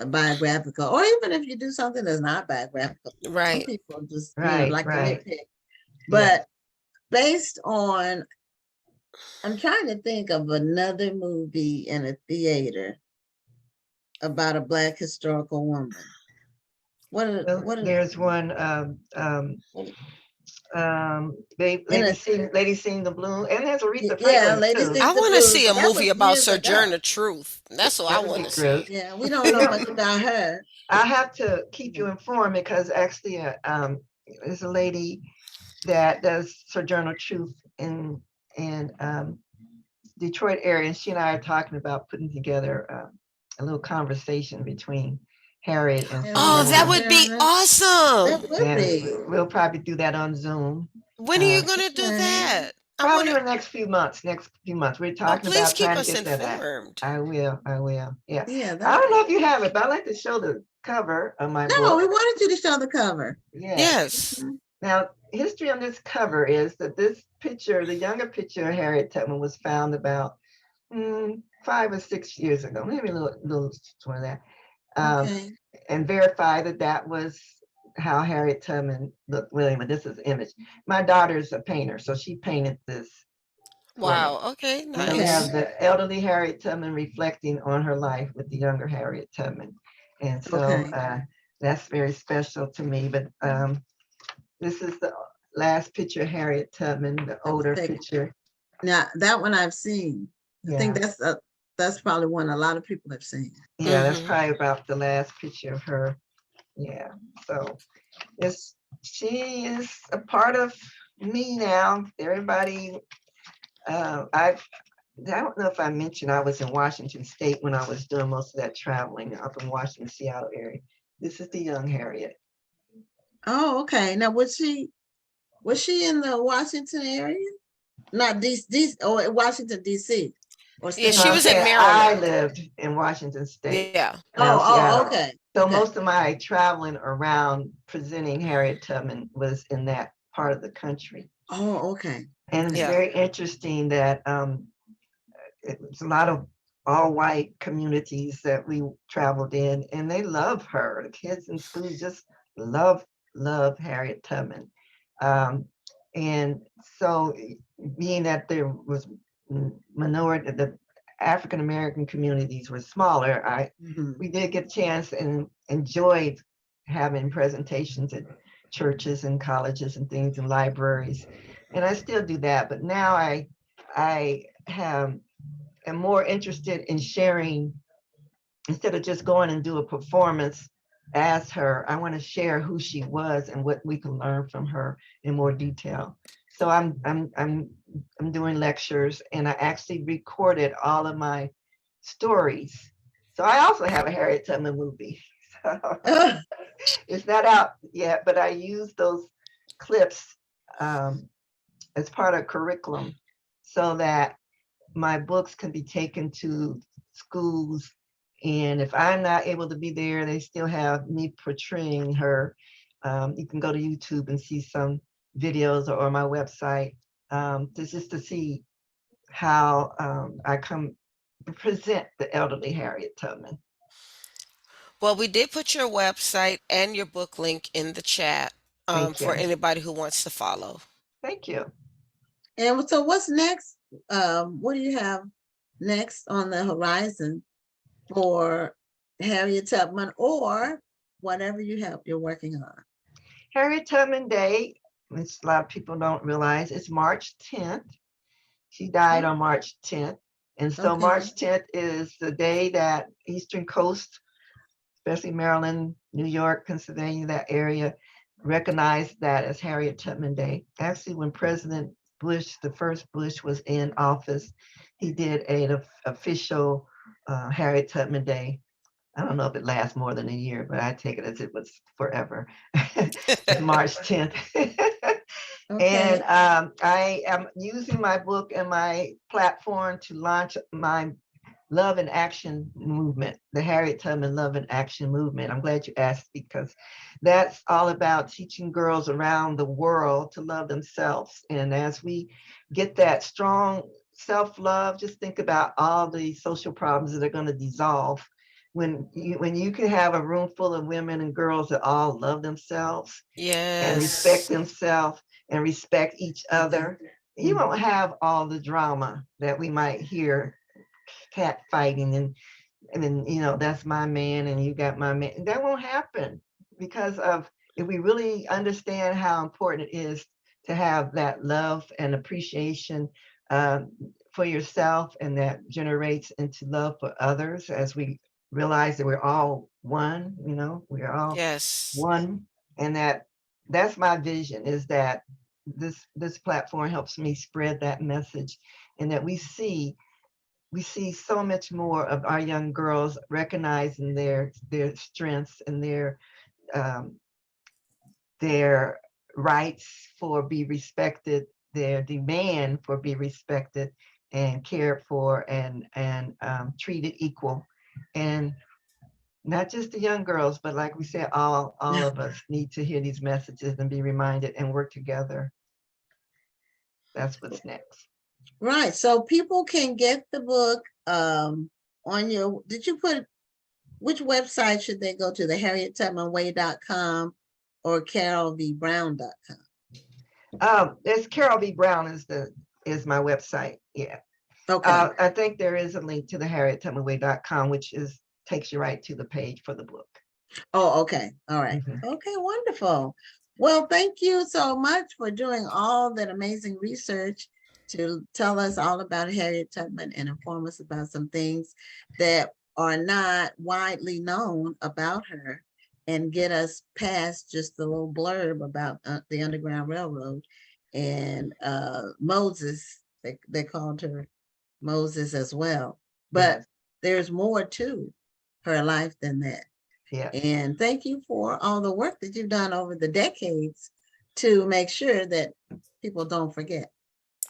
biographical, or even if you do something that's not biographical. Right. Some people just like to nitpick. But based on, I'm trying to think of another movie in a theater about a Black historical woman. There's one Lady Sing the Blue, and there's Aretha Franklin too. I want to see a movie about Sojourner Truth. That's what I want to see. Yeah, we don't know much about her. I have to keep you informed because actually there's a lady that does Sojourner Truth in Detroit area, and she and I are talking about putting together a little conversation between Harriet and that would be awesome. That would be. We'll probably do that on Zoom. When are you going to do that? Probably in the next few months. We're talking about trying to get that. I will. Yeah. I don't know if you have it, but I like to show the cover of my book. No, we wanted you to show the cover. Yes. Now, history on this cover is that this picture, the younger picture of Harriet Tubman, was found about 5 or 6 years ago, maybe a little more than that, and verified that was how Harriet Tubman looked. William, this is an image. My daughter's a painter, so she painted this. Wow. Okay. Nice. And we have the elderly Harriet Tubman reflecting on her life with the younger Harriet Tubman, and so that's very special to me. But this is the last picture of Harriet Tubman, the older picture. Now that one I've seen. I think that's probably one a lot of people have seen. Yeah, that's probably about the last picture of her. Yeah, so she is a part of me now. Everybody, I don't know if I mentioned I was in Washington State when I was doing most of that traveling up in Washington, Seattle area. This is the young Harriet. Oh, okay. Now was she in the Washington area? Not DC or Washington DC? Yeah, she was in Maryland. I lived in Washington State. Yeah. Okay. So most of my traveling around presenting Harriet Tubman was in that part of the country. Oh, okay. And it's very interesting that it's a lot of all white communities that we traveled in, and they love her. The kids in school just love Harriet Tubman. And so being that there was minority, the African American communities were smaller, we did get a chance and enjoyed having presentations at churches and colleges and things and libraries, and I still do that. But now I am more interested in sharing, instead of just going and do a performance as her. I want to share who she was and what we can learn from her in more detail. So I'm I'm doing lectures, and I actually recorded all of my stories. So I also have a Harriet Tubman movie. So it's not out yet, but I use those clips as part of curriculum so that my books can be taken to schools. And if I'm not able to be there, they still have me portraying her. You can go to YouTube and see some videos, or my website, just to see how I come present the elderly Harriet Tubman. Well, we did put your website and your book link in the chat Thank for you. anybody who wants to follow. Thank you. And so what's next? What do you have next on the horizon for Harriet Tubman, or whatever you're working on? Harriet Tubman Day, which a lot of people don't realize, is March 10th. She died on March 10th. And so Okay. March 10th is the day that Eastern Coast, especially Maryland, New York, Pennsylvania, that area, recognized that as Harriet Tubman Day. Actually, when President Bush, the first Bush, was in office, he did an official Harriet Tubman Day. I don't know if it lasts more than a year, but I take it as it was forever. March 10th. Okay. And I am using my book and my platform to launch my Love and Action movement, the Harriet Tubman Love and Action movement. I'm glad you asked, because that's all about teaching girls around the world to love themselves. And as we get that strong self-love, just think about all the social problems that are going to dissolve when you can have a room full of women and girls that all love themselves and respect Yes. themselves and respect each other. You won't have all the drama that we might hear, cat fighting and then, that's my man and you got my man. That won't happen, because of, if we really understand how important it is to have that love and appreciation for yourself, and that generates into love for others, as we realize that we're all one, we're all Yes. one. And that's my vision, is that this platform helps me spread that message, and that we see so much more of our young girls recognizing their strengths and their rights for be respected, their demand for be respected and cared for, and treated equal. And not just the young girls, but like we said, all of us need to hear these messages and be reminded and work together. That's what's next. Right. So people can get the book on your, which website should they go to? The HarrietTubmanWay.com or CarolVBrown.com? There's Carol V. Brown is my website. Yeah. Okay. I think there is a link to the HarrietTubmanWay.com, which takes you right to the page for the book. Oh, okay. All right. Okay, wonderful. Well, thank you so much for doing all that amazing research to tell us all about Harriet Tubman and inform us about some things that are not widely known about her, and get us past just the little blurb about the Underground Railroad and Moses. They called her Moses as well. But there's more to her life than that. Yeah. And thank you for all the work that you've done over the decades to make sure that people don't forget.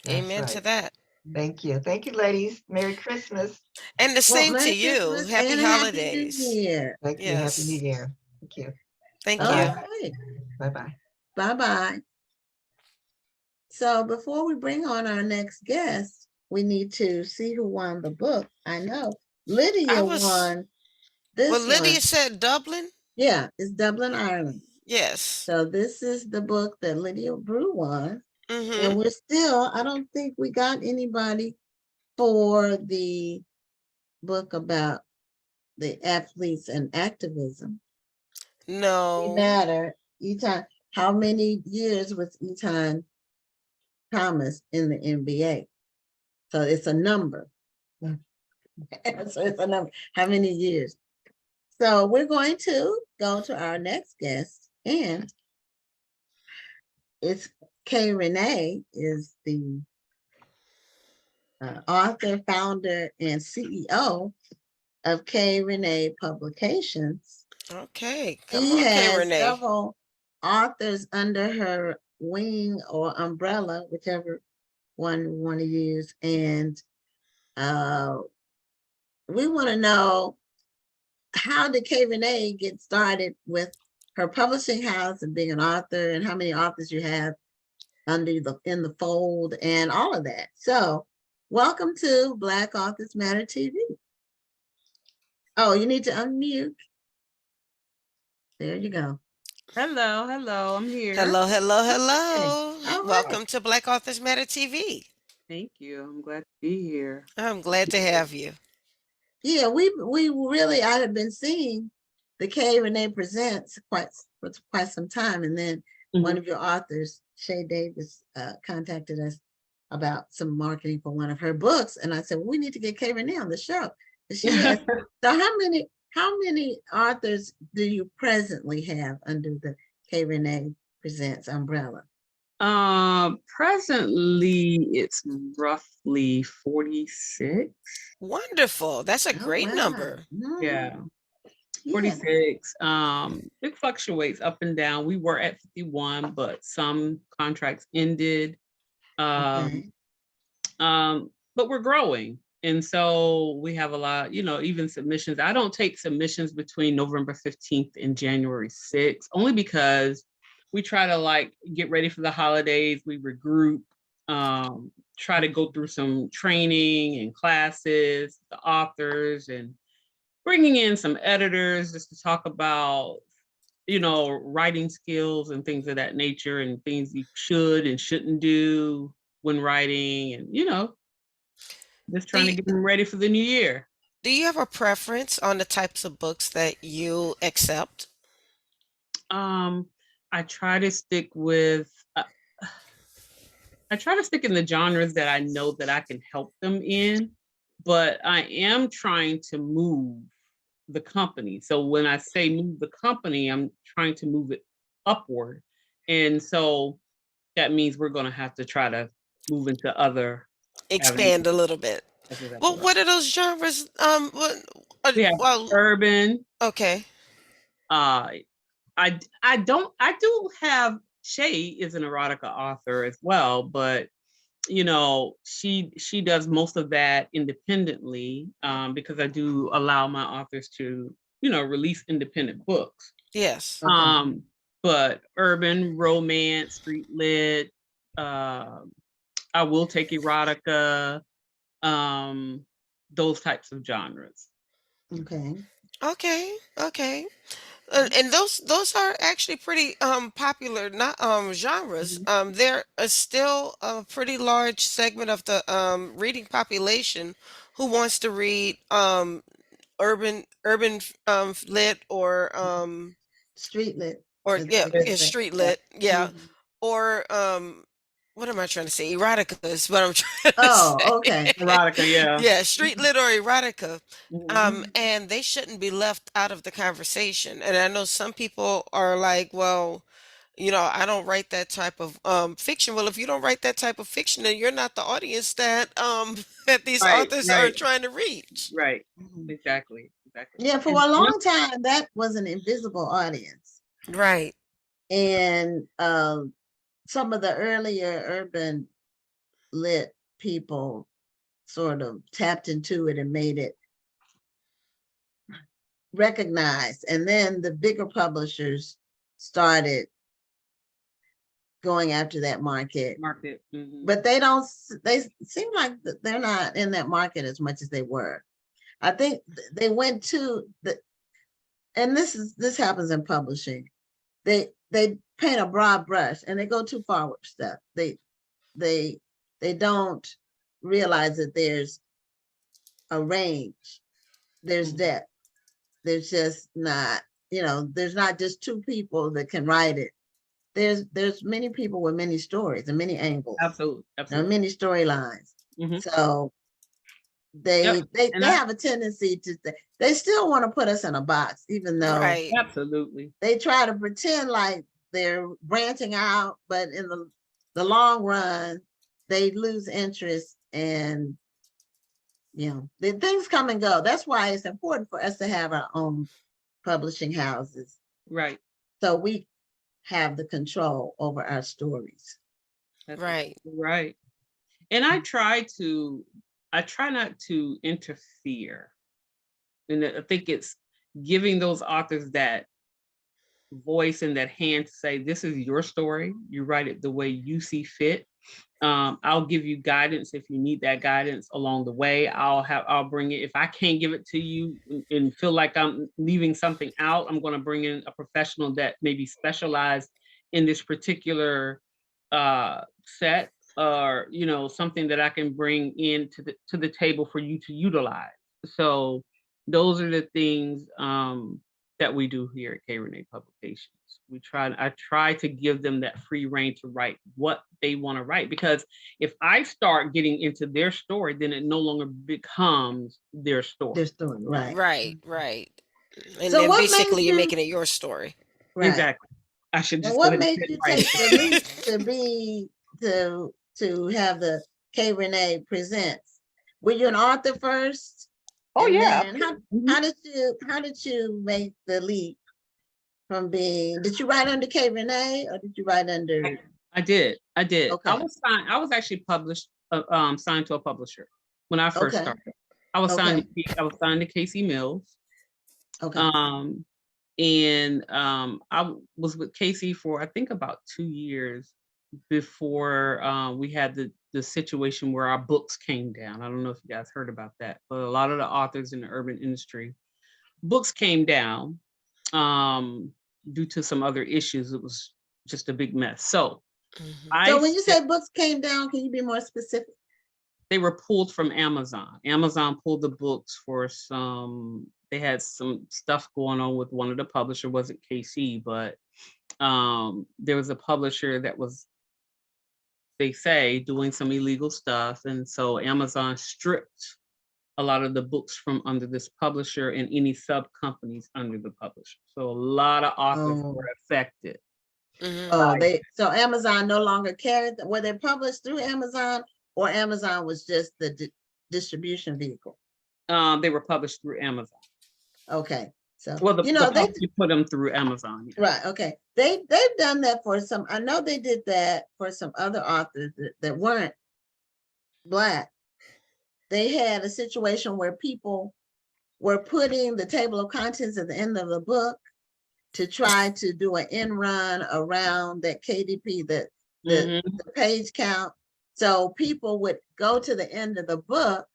Amen to that. Thank you. Thank you, ladies. Merry Christmas. And the same to you. Christmas Happy and holidays. Happy New Year. Thank you. Happy New Year. Thank you. Thank All you. right. Bye-bye. Bye-bye. So before we bring on our next guest, we need to see who won the book. I know Lydia won this Well, Lydia one. said Dublin. Yeah, it's Dublin, Ireland. Yes. So this is the book that Lydia Brew won. Mm-hmm. And we're still, I don't think we got anybody for the book about the athletes and activism. No. Matter. Etan, how many years was Etan Thomas in the NBA? So it's a number. So it's a number. How many years? So we're going to go to our next guest, and it's Renee is the author, founder, and CEO of K. Renee Publications. Okay, come She on, K. has Renee. several authors under her wing or umbrella, whichever one you want to use. And we want to know, how did K. Renee get started with her publishing house and being an author, and how many authors you have under in the fold and all of that. So welcome to Black Authors Matter TV. Oh, you need to unmute. There you go. Hello, I'm here. Hello, hello, hello. All Welcome right. to Black Authors Matter TV. Thank you. I'm glad to be here. I'm glad to have you. Yeah, we really, I have been seeing the K. Renee Presents for quite some time. And then one of your authors, Shay Davis, contacted us about some marketing for one of her books. And I said, well, we need to get K. Renee on the show. She has, so how many authors do you presently have under the K. Renee Presents umbrella? Presently it's roughly 46. Wonderful. That's a great number. Yeah. 46. It fluctuates up and down. We were at 51, but some contracts ended. But we're growing. And so we have a lot, even submissions. I don't take submissions between November 15th and January 6th, only because we try to get ready for the holidays. We regroup, try to go through some training and classes, the authors, and bringing in some editors just to talk about, writing skills and things of that nature, and things you should and shouldn't do when writing, and, just trying to get them ready for the new year. Do you have a preference on the types of books that you accept? I try to stick with, I try to stick in the genres that I know that I can help them in, but I am trying to move the company. So when I say move the company, I'm trying to move it upward. And so that means we're going to have to try to move into other expand a little bit. Exactly well, what are those genres? We have urban. Okay. I do have Shay is an erotica author as well, but she does most of that independently, because I do allow my authors to release independent books. Yes. But urban, romance, street lit, I will take erotica, those types of genres. Okay. And those are actually pretty popular, not genres. There is still a pretty large segment of the reading population who wants to read urban lit or street lit, or street lit, or what am I trying to say? Erotica is what I'm trying to say. Okay. Erotica, yeah. Yeah, street lit or erotica. And they shouldn't be left out of the conversation. And I know some people are like, well, I don't write that type of fiction. Well, if you don't write that type of fiction, then you're not the audience that that these authors are trying to reach. Right. Exactly. Yeah, for a long time, that was an invisible audience. Right. And some of the earlier urban lit people sort of tapped into it and made it recognized. And then the bigger publishers started going after that market. But they seem like they're not in that market as much as they were. I think they went to and this happens in publishing. They paint a broad brush and they go too far with stuff. They don't realize that there's a range, there's depth. There's just not, there's not just two people that can write it. There's many people with many stories and many angles. Absolutely. Many storylines. So they have a tendency to they still want to put us in a box, even though absolutely they try to pretend like they're branching out, but in the long run they lose interest and Yeah, the things come and go. That's why it's important for us to have our own publishing houses, Right. so we have the control over our stories. That's Right. right. And I try not to interfere. And I think it's giving those authors that voice and that hand to say, this is your story. You write it the way you see fit. I'll give you guidance if you need that guidance along the way. I'll bring it. If I can't give it to you and feel like I'm leaving something out, I'm going to bring in a professional that maybe specialized in this particular set, or something that I can bring in to the table for you to utilize. So those are the things that we do here at K. Renee Publications. I try to give them that free reign to write what they want to write, because if I start getting into their story, then it no longer becomes their story. Their story, right? Right. And So then what basically made you're you making it your story. right? Exactly. I should And just what go ahead made and you write take the leap to be to have the K. Renee Presents? Were you an author first? Oh And yeah. then Mhm. how did you make the leap from being? Did you write under K. Renee or did you write under? I did. Okay. I was actually published, signed to a publisher when I first Okay. started. I was Okay. signed to Casey Mills. Okay. I was with Casey for I think about 2 years before we had the situation where our books came down. I don't know if you guys heard about that, but a lot of the authors in the urban industry, books came down due to some other issues. It was just a big mess. So Mhm. So when you say books came down, can you be more specific? they were pulled from Amazon. Amazon pulled the books for they had some stuff going on with one of the publisher, wasn't KC, but there was a publisher that was, they say, doing some illegal stuff. And so Amazon stripped a lot of the books from under this publisher and any sub companies under the publisher. So a lot of authors Oh. were affected. Mhm. Oh, so Amazon no longer carried them. Were they published through Amazon, or Amazon was just the distribution vehicle? They were published through Amazon. Okay, so Well, the they publisher put them through Amazon. Yeah. right. Okay, they've done that for some. I know they did that for some other authors that weren't Black. They had a situation where people were putting the table of contents at the end of the book to try to do an end run around that KDP, the page count. So people would go to the end of the book.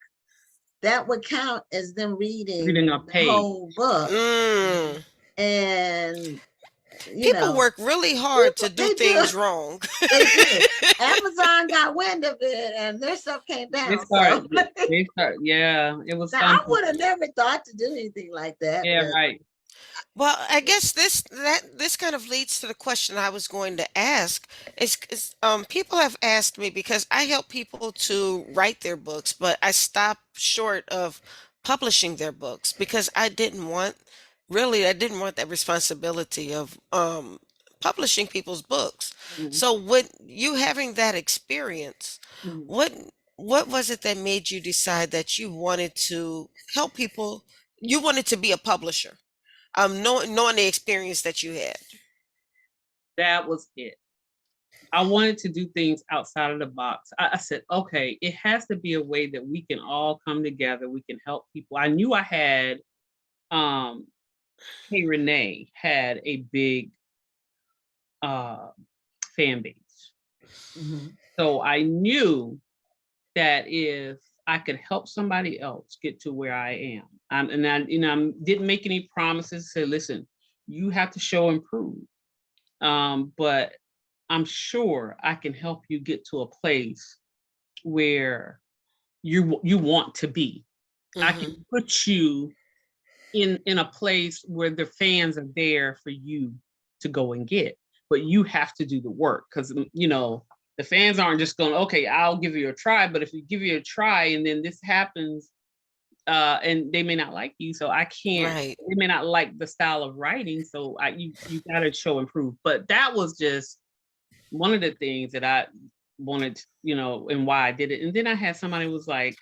That would count as them reading a the page. whole book. Mm. And people work really hard to do things wrong. They do. Amazon got wind of it and their stuff came down. Yeah, it was. Now, I would have never thought to do anything like that. Yeah, right. Well, I guess this kind of leads to the question I was going to ask. Is people have asked me, because I help people to write their books, but I stopped short of publishing their books because I didn't want that responsibility of publishing people's books. So with you having that experience, what was it that made you decide that you wanted to help people? You wanted to be a publisher, knowing the experience that you had. That was it. I wanted to do things outside of the box. I said, okay, it has to be a way that we can all come together. We can help people. I knew I had, K. Renee had a big fan base. So I knew that if I could help somebody else get to where I am, and I, didn't make any promises. Say, listen, you have to show and prove. But I'm sure I can help you get to a place where you want to be. I can put you in a place where the fans are there for you to go and get, but you have to do the work, because the fans aren't just going, okay, I'll give you a try. But if you give you a try and then this happens, and they may not like you, so I can't. Right. They may not like the style of writing, so you got to show and prove. But that was just one of the things that wanted, and why I did it. And then I had somebody who was like,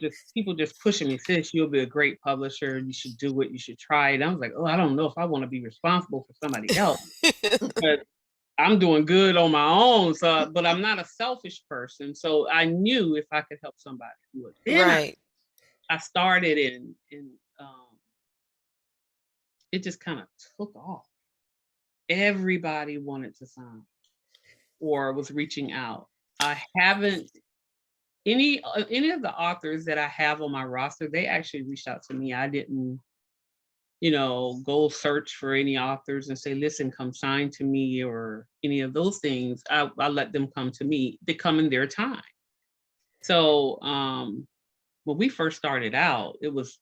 just people just pushing me, sis, you'll be a great publisher. You should do it. You should try it. I was like, oh, I don't know if I want to be responsible for somebody else, but I'm doing good on my own. So, but I'm not a selfish person. So I knew if I could help somebody, I would. Then Right. I started and it just kind of took off. Everybody wanted to sign or was reaching out. I haven't any of the authors that I have on my roster, they actually reached out to me. I didn't, go search for any authors and say, listen, come sign to me or any of those things. I let them come to me. They come in their time. So when we first started out, it was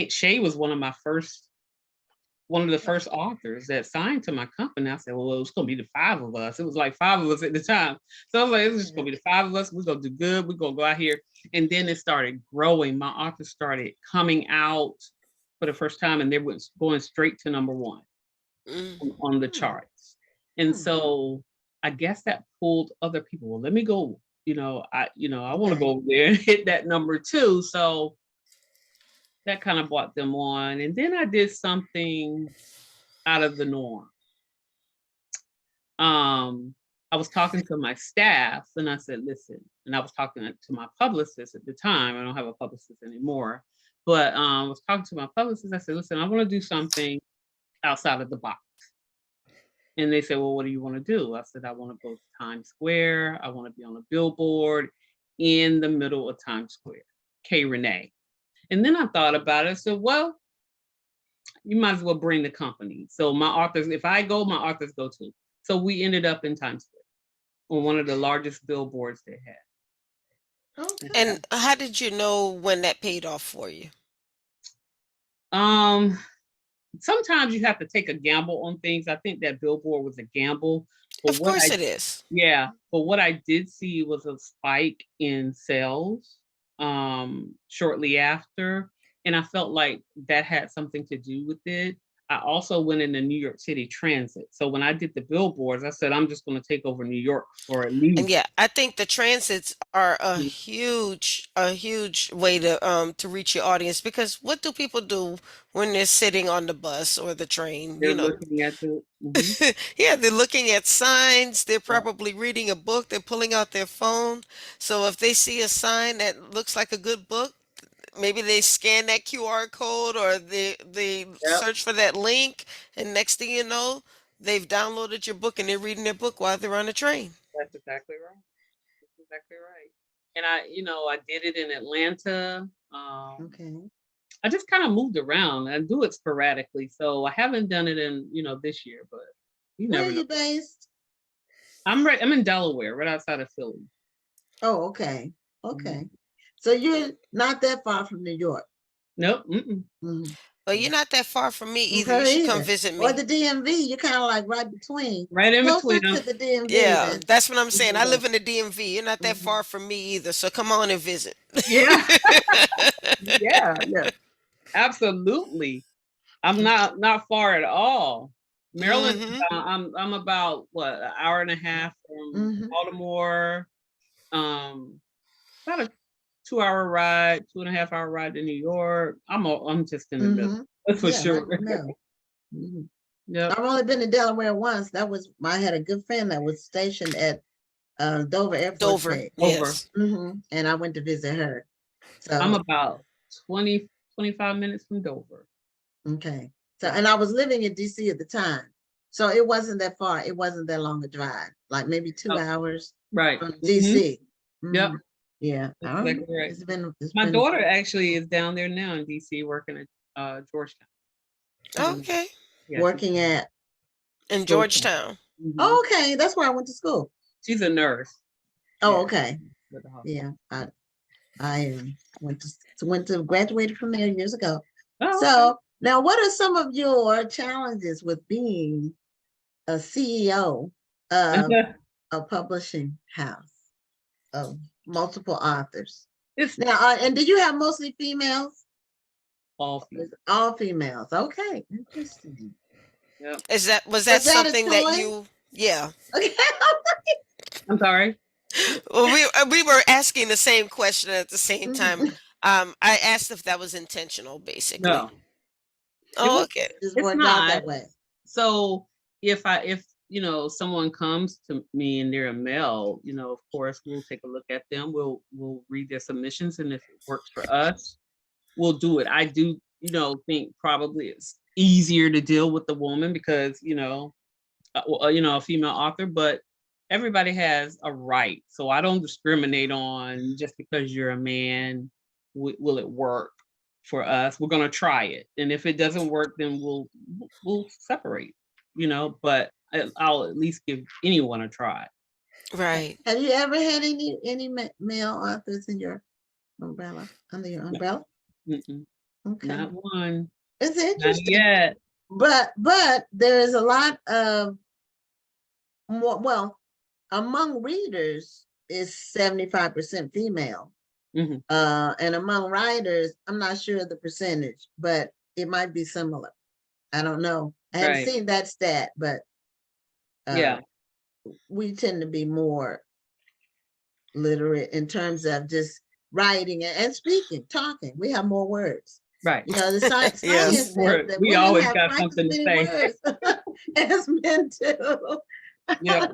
Shay was one of the first authors that signed to my company. I said, well, it was going to be the 5 of us. It was like 5 of us at the time. So I was like, it's just going to be the 5 of us. We're going to do good. We're going to go out here. And then it started growing. My authors started coming out for the first time, and they were going straight to number 1 on the charts. And so I guess that pulled other people. Well, let me go, I want to go over there and hit that number 2. So that kind of brought them on. And then I did something out of the norm. I was talking to my staff and I said, listen, and I was talking to my publicist at the time. I don't have a publicist anymore, but I was talking to my publicist. I said, listen, I want to do something outside of the box. And they said, well, what do you want to do? I said, I want to go to Times Square. I want to be on a billboard in the middle of Times Square. Renee. And then I thought about it. So, well, you might as well bring the company. So my authors, if I go, my authors go too. So we ended up in Times Square on one of the largest billboards they had. Okay. And how did you know when that paid off for you? Sometimes you have to take a gamble on things. I think that billboard was a gamble. Of course it is. Yeah. But what I did see was a spike in sales shortly after. And I felt like that had something to do with it. I also went into New York City Transit. So when I did the billboards, I said, I'm just going to take over New York for at least. And yeah, I think the transits are a huge way to reach your audience, because what do people do when they're sitting on the bus or the train? They're looking at the Yeah, they're looking at signs. They're probably reading a book. They're pulling out their phone. So if they see a sign that looks like a good book, maybe they scan that QR code or they search for that link, and next thing you know, they've downloaded your book and they're reading their book while they're on the train. That's exactly right. That's exactly right. And I did it in Atlanta. Okay. I just kind of moved around. I do it sporadically, so I haven't done it in this year. But you Where never are know. you based? I'm in Delaware, right outside of Philly. Oh, okay. Okay. So you're not that far from New York. Nope. Well, you're not that far from me either. Her You should either. come visit me. Or the DMV. You're kind of like right between. Right in Closer between to the DMV. Yeah, than- that's what I'm saying. I live in the DMV. You're not that far from me either. So come on and visit. Yeah. Yeah. Absolutely. I'm not far at all. Maryland, I'm about an hour and a half from Baltimore. About a 2-hour ride, 2.5-hour ride to New York. I'm just in the middle. That's for sure. I've only been to Delaware once. I had a good friend that was stationed at Dover Airport. Yes. And I went to visit her. So I'm about 20-25 minutes from Dover. Okay. So, and I was living in DC at the time. So it wasn't that far. It wasn't that long a drive, like maybe 2 hours right from DC. Yep. Yeah. That's exactly right. It's My been daughter actually is down there now in DC working at Georgetown. Okay. Yeah, working at In Georgetown. Oh, okay. That's where I went to school. She's a nurse. Oh, okay. At the hospital. Yeah. I went to graduated from there years ago. Oh, So okay. now what are some of your challenges with being a CEO of a publishing house of multiple authors? Now, and did you have mostly females? All females. All females. Okay, interesting. Yeah. Was that something that you? Yeah. Okay. I'm sorry. Well, we were asking the same question at the same time. Mhm. I asked if that was intentional, basically. No, it Oh, was. okay. Just It's worked out not. that way. So if someone comes to me and they're a male, of course we'll take a look at them. We'll read their submissions, and if it works for us, we'll do it. I do, think probably it's easier to deal with the woman because a female author, but everybody has a right. So I don't discriminate on just because you're a man. Will it work for us? We're gonna try it, and if it doesn't work, then we'll separate. But I'll at least give anyone a try. Right. Have you ever had any male authors in your umbrella, under your umbrella? Mm-mm, Okay. not one. It's Not interesting. yet. But there is a lot of more, well, among readers is 75% female. Mhm. And among writers, I'm not sure of the percentage, but it might be similar. I don't know. I haven't Right. seen that stat, but Yeah. we tend to be more literate in terms of just writing and speaking, talking. We have more words. Right. The science Yes. says that We women always have got twice as something to many say. words as men do. Yeah.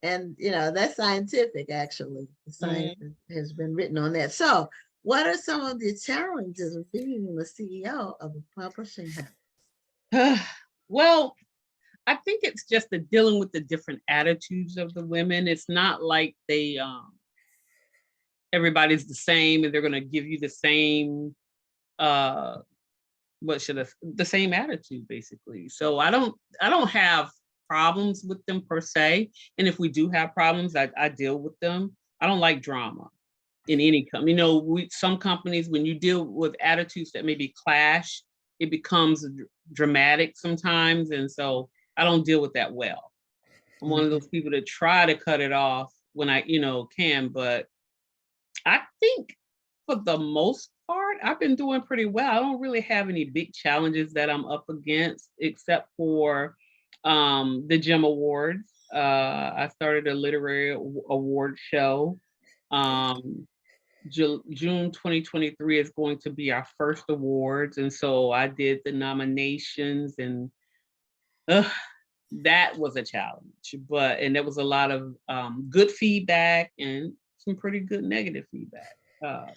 And that's scientific, actually. The science has been written on that. So what are some of the challenges of being the CEO of a publishing house? Well, I think it's just the dealing with the different attitudes of the women. It's not like they everybody's the same and they're going to give you the same uh the same attitude basically. So I don't have problems with them per se, and if we do have problems, I deal with them. I don't like drama in any company. Some companies, when you deal with attitudes that maybe clash, it becomes dramatic sometimes, and so I don't deal with that well. I'm one of those people that try to cut it off when I can, but I think for the most part, I've been doing pretty well. I don't really have any big challenges that I'm up against, except for the Gem Awards. I started a literary award show. June 2023 is going to be our first awards, and so I did the nominations, and that was a challenge. And there was a lot of good feedback and some pretty good negative feedback.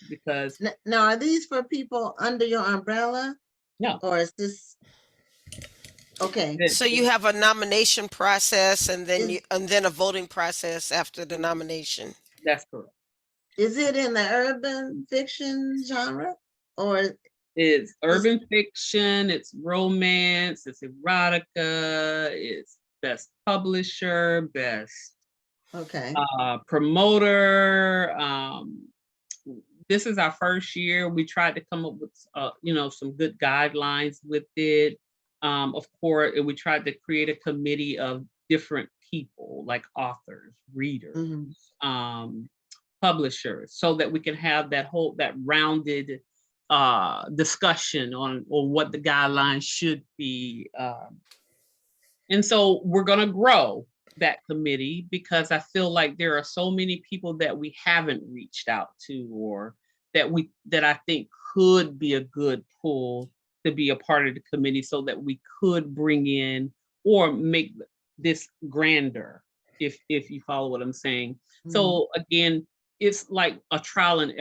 Because Now, are these for people under your umbrella? No. Or is this okay? So you have a nomination process and then Is- a voting process after the nomination. That's correct. Is it in the urban fiction genre, or It's urban fiction, it's romance, it's erotica, it's best publisher, best okay? promoter. This is our first year. We tried to come up with some good guidelines with it. Of course, and we tried to create a committee of different people, like authors, readers, publishers, so that we can have that rounded discussion on what the guidelines should be. And so we're going to grow that committee because I feel like there are so many people that we haven't reached out to, or that I think could be a good pull to be a part of the committee, so that we could bring in or make this grander, if you follow what I'm saying. So again, it's like a trial and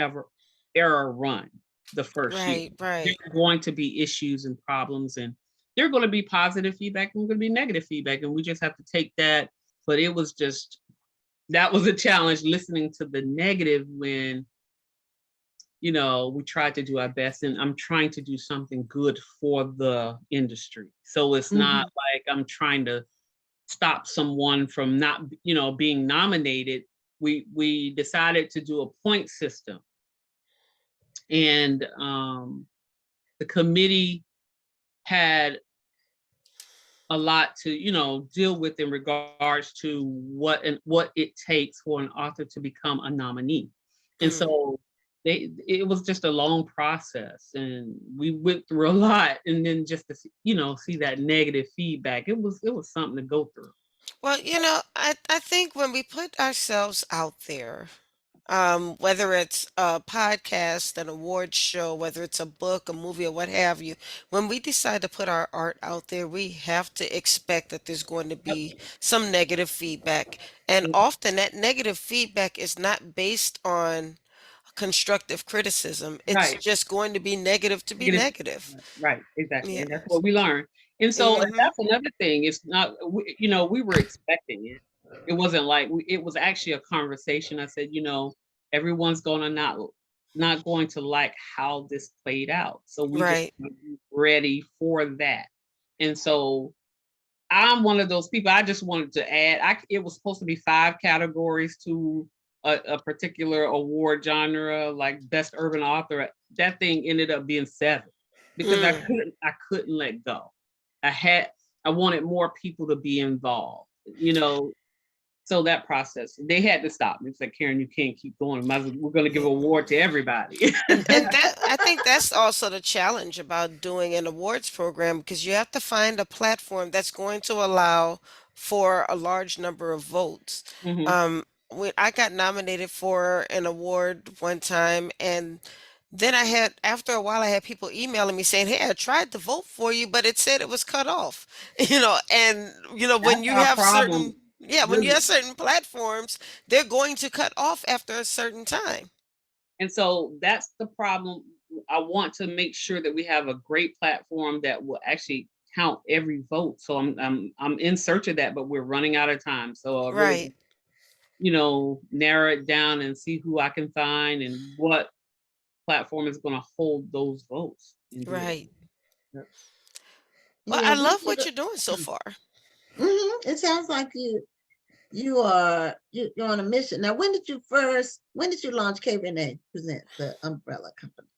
error run the first year. Right. There are going to be issues and problems, and there are going to be positive feedback and going to be negative feedback, and we just have to take that. But that was a challenge, listening to the negative when we tried to do our best, and I'm trying to do something good for the industry. So it's not like I'm trying to stop someone from not being nominated. We decided to do a point system, and the committee had a lot to deal with in regards to what it takes for an author to become a nominee. And so it was just a long process, and we went through a lot, and then just to see that negative feedback, it was something to go through. Well, I think when we put ourselves out there, whether it's a podcast, an award show, whether it's a book, a movie, or what have you, when we decide to put our art out there, we have to expect that there's going to Yep. be some negative feedback. And often that negative feedback is not based on constructive criticism. It's Right. just going to be negative to be Negative. negative. Right, exactly. Yeah. And that's what we learn. And so Hmm. that's another thing. It's not, we were expecting it. It wasn't like it was actually a conversation. I said, everyone's gonna not going to like how this played out. So we just Right. wanna be ready for that. And so I'm one of those people. I just wanted to add. It was supposed to be 5 categories to a particular award genre, like best urban author. That thing ended up being 7 because I Mm. couldn't let go. I wanted more people to be involved. So that process, they had to stop me. It's like, Karen, you can't keep going. We're going to give an award to everybody. And that I think that's also the challenge about doing an awards program because you have to find a platform that's going to allow for a large number of votes. Hmm. When I got nominated for an award one time, and then after a while, I had people emailing me saying, "Hey, I tried to vote for you, but it said it was cut off." And when That's you our have problem, when you really. have certain platforms, they're going to cut off after a certain time. And so that's the problem. I want to make sure that we have a great platform that will actually count every vote. So I'm in search of that, but we're running out of time. So I really, Right. narrow it down and see who I can find and what platform is going to hold those votes and do it. Right. Yep. Well, I We love should. what you're doing so far. It sounds like you're on a mission. Now, when did you launch K Renee Present, the umbrella company?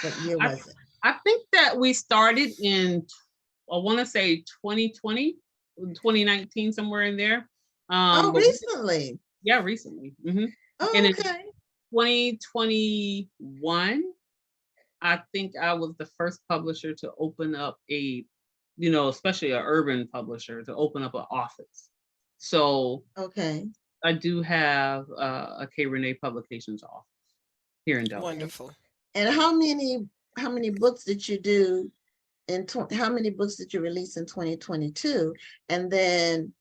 What year I, was it? I think that we started in, I want to say 2020, 2019, somewhere in there. Oh, But recently. yeah, recently. And Oh, in okay. 2021, I think I was the first publisher to open up especially an urban publisher, to open up an office. So Okay. I do have a K Renee Publications office here in Delaware. Okay. Wonderful. And how many books did you do how many books did you release in 2022? And then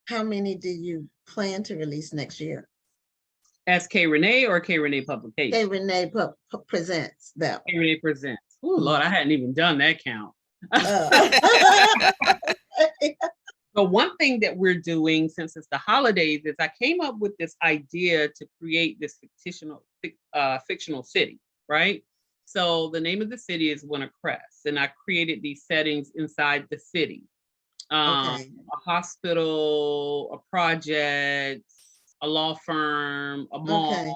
how many do you plan to release next year? As K Renee or K Renee K Publications? Renee presents that K Renee Presents. Oh Lord, I hadn't even done that count. one. But one thing that we're doing, since it's the holidays, is I came up with this idea to create this fictional city, right? So the name of the city is Winter Crest, and I created these settings inside the city. Okay. A hospital, a project, a law firm, a mall, Okay.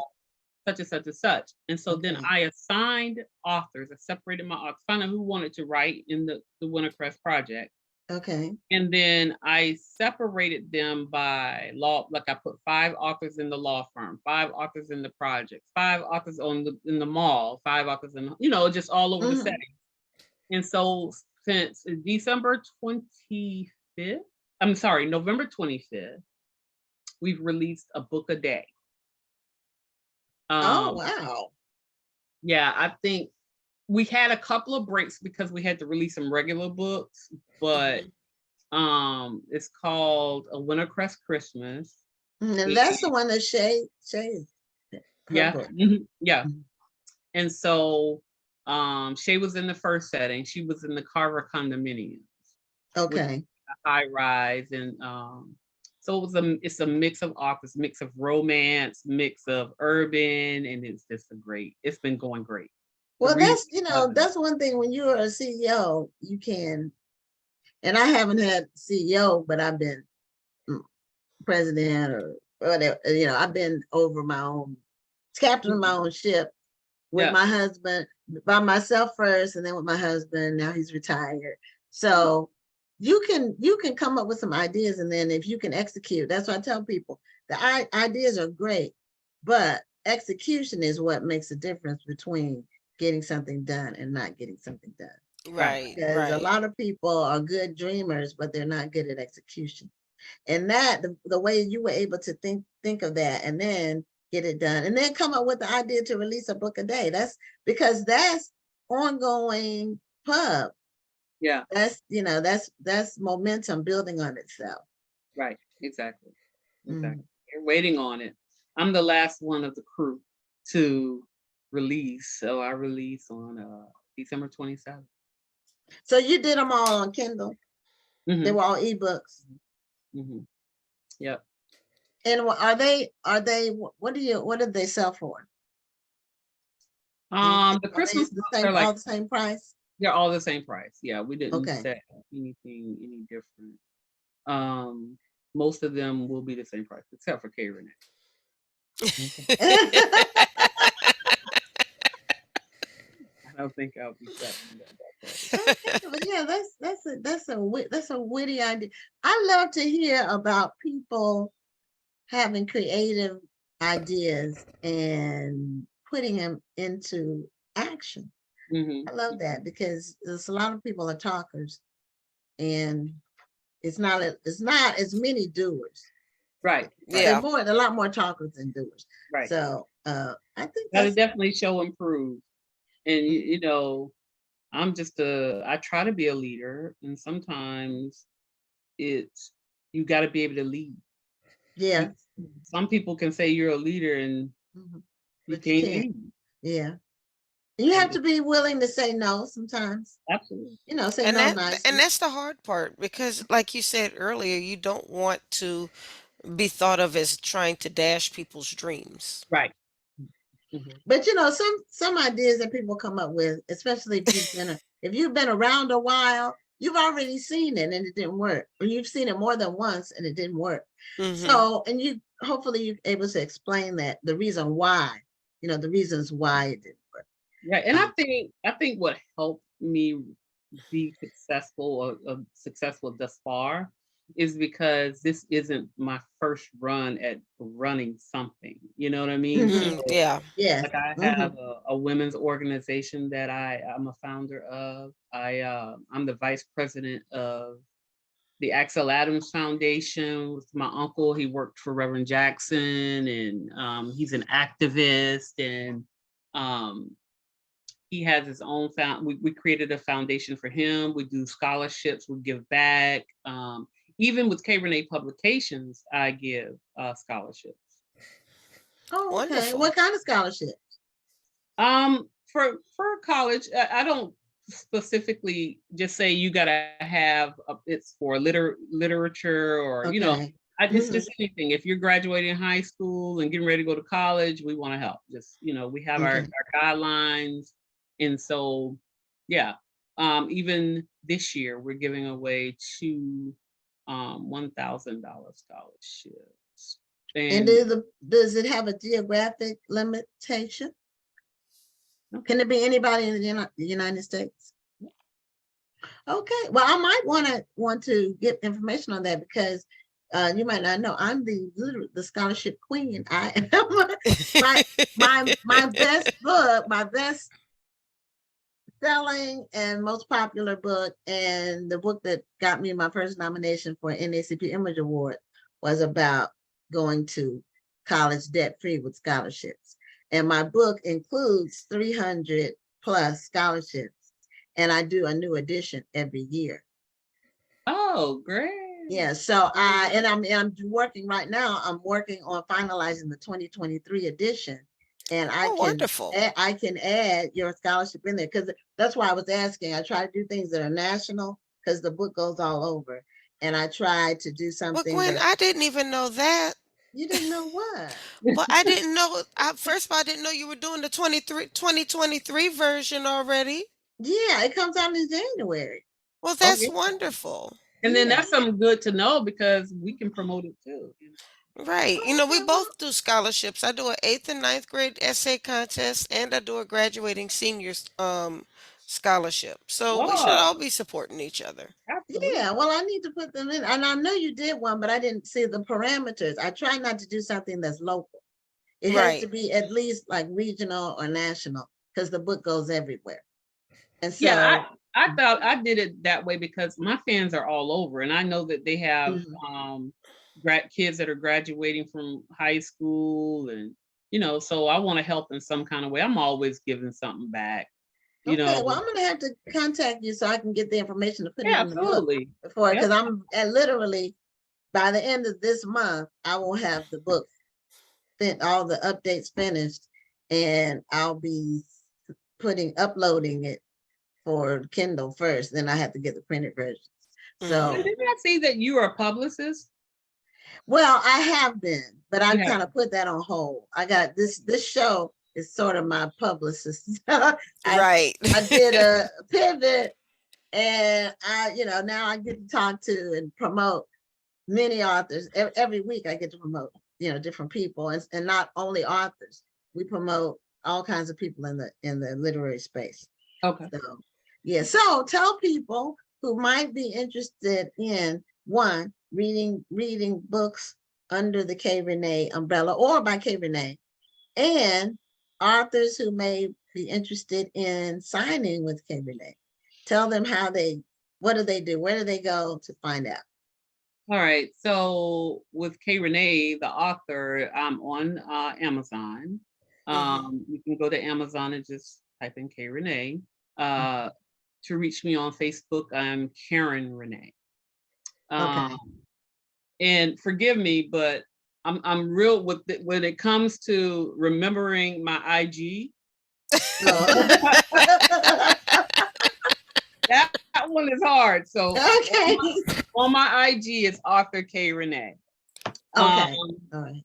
such and such and such. And so then Okay. I assigned authors, I separated my authors, found out who wanted to write in the Winter Crest project. Okay. And then I separated them by law, like I put 5 authors in the law firm, 5 authors in the project, 5 authors in the mall, 5 authors in, just all over the Mhm. setting. And so since November 25th, we've released a book a day. Oh, wow. Yeah, I think we had a couple of breaks because we had to release some regular books, but it's called A Winter Crest Christmas. And that's the one that Shay is her Yeah. book. Yeah. Mhm. And so Shay was in the first setting. She was in the Carver condominiums, which is Okay. a high rise. And so it's a mix of authors, mix of romance, mix of urban, and it's been going great. Well, that's one thing when you're a CEO, you can, and I haven't had CEO, but I've been president or whatever, I've been over my own, captain of my own ship with Yeah. my husband, by myself first, and then with my husband. Now he's retired. So you can come up with some ideas, and then if you can execute, that's what I tell people. The ideas are great, but execution is what makes a difference between getting something done and not getting something done. Right. Right. Because a Right. lot of people are good dreamers, but they're not good at execution. And that the way you were able to think of that and then get it done and then come up with the idea to release a book a day. That's because that's ongoing pub. Yeah. That's, that's momentum building on itself. Right. Exactly. You're waiting on it. I'm the last one of the crew to release. So I release on December 27th. So you did them all on Kindle. They were all ebooks. Yep. And are they what did they sell for? The Christmas are all the same price? They're all the same price. Yeah, we didn't set anything any different. Most of them will be the same price, except for K Renee. I don't think I'll be setting that. But yeah, that's a witty idea. I love to hear about people having creative ideas and putting them into action. I love that because there's a lot of people are talkers, and it's not as many doers. Right. Yeah. A lot more talkers than doers. Right. So I think that'll definitely show improve. And I try to be a leader, and sometimes you got to be able to lead. Yeah. Some people can say you're a leader and you can't lead. Yeah. You have to be willing to say no sometimes. Absolutely. Say no nicely. And that's the hard part, because like you said earlier, you don't want to be thought of as trying to dash people's dreams. Right. But some ideas that people come up with, especially if you've been around a while, you've already seen it and it didn't work, or you've seen it more than once and it didn't work. So, and hopefully you're able to explain that the reason why, the reasons why it didn't work. Right. And I think what helped me be successful thus far is because this isn't my first run at running something. You know what I mean? So, yeah. Like I have a women's organization that I'm a founder of. I'm the vice president of the Axel Adams Foundation with my uncle. He worked for Reverend Jackson, and he's an activist, and he has his own we created a foundation for him. We do scholarships, we give back. Even with K Renee Publications, I give scholarships. Oh, okay. Wonderful. What kind of scholarships? For college, I don't specifically just say you gotta have it's for literature or it's just anything. If you're graduating high school and getting ready to go to college, we want to help. Just we have our guidelines, and so even this year we're giving away 2 $1,000 scholarships. And does it have a geographic limitation? Can it be anybody in the United States? Okay. Well, I might want to get information on that, because you might not know I'm the scholarship queen. I am my best book, my best selling and most popular book, and the book that got me my first nomination for an NAACP Image Award was about going to college debt-free with scholarships. And my book includes 300 plus scholarships, and I do a new edition every year. Oh, great. Yeah, so I'm working right now. I'm working on finalizing the 2023 edition. And I can add your scholarship in there, because that's why I was asking. I try to do things that are national, because the book goes all over. And I try to do something. But Gwen, I didn't even know that. You didn't know what? Well, I didn't know. First of all, I didn't know you were doing the 2023 version already. Yeah, it comes out in January. Well, that's wonderful. And then that's something good to know, because we can promote it too. Right. We both do scholarships. I do an 8th and 9th grade essay contest, and I do a graduating senior scholarship. So we should all be supporting each other. Absolutely. Yeah, well, I need to put them in. And I know you did one, but I didn't see the parameters. I try not to do something that's local. It has to be at least like regional or national, because the book goes everywhere. And so I thought I did it that way because my fans are all over, and I know that they have kids that are graduating from high school, and so I want to help in some kind of way. I'm always giving something back. Okay, well, I'm gonna have to contact you so I can get the information to put it in the book absolutely. before, because I'm literally by the end of this month, I will have the book all the updates finished, and I'll be uploading it for Kindle first. Then I have to get the printed versions. So didn't I see that you are a publicist? Well, I have been, but I kind of put that on hold. I got this show is sort of my publicist. Right. I did a pivot, and now I get to talk to and promote many authors. Every week I get to promote, different people, and not only authors. We promote all kinds of people in the literary space. Okay. So, yeah. So tell people who might be interested in reading books under the K. Renee umbrella or by K. Renee, and authors who may be interested in signing with K. Renee. Tell them what do they do? Where do they go to find out? All right. So with K. Renee, the author, I'm on Amazon. You can go to Amazon and just type in K. Renee. To reach me on Facebook, I'm Karen Renee. Okay. And forgive me, but I'm real with it when it comes to remembering my IG. That one is hard. So okay. On my IG, it's author K. Renee. Okay. All right.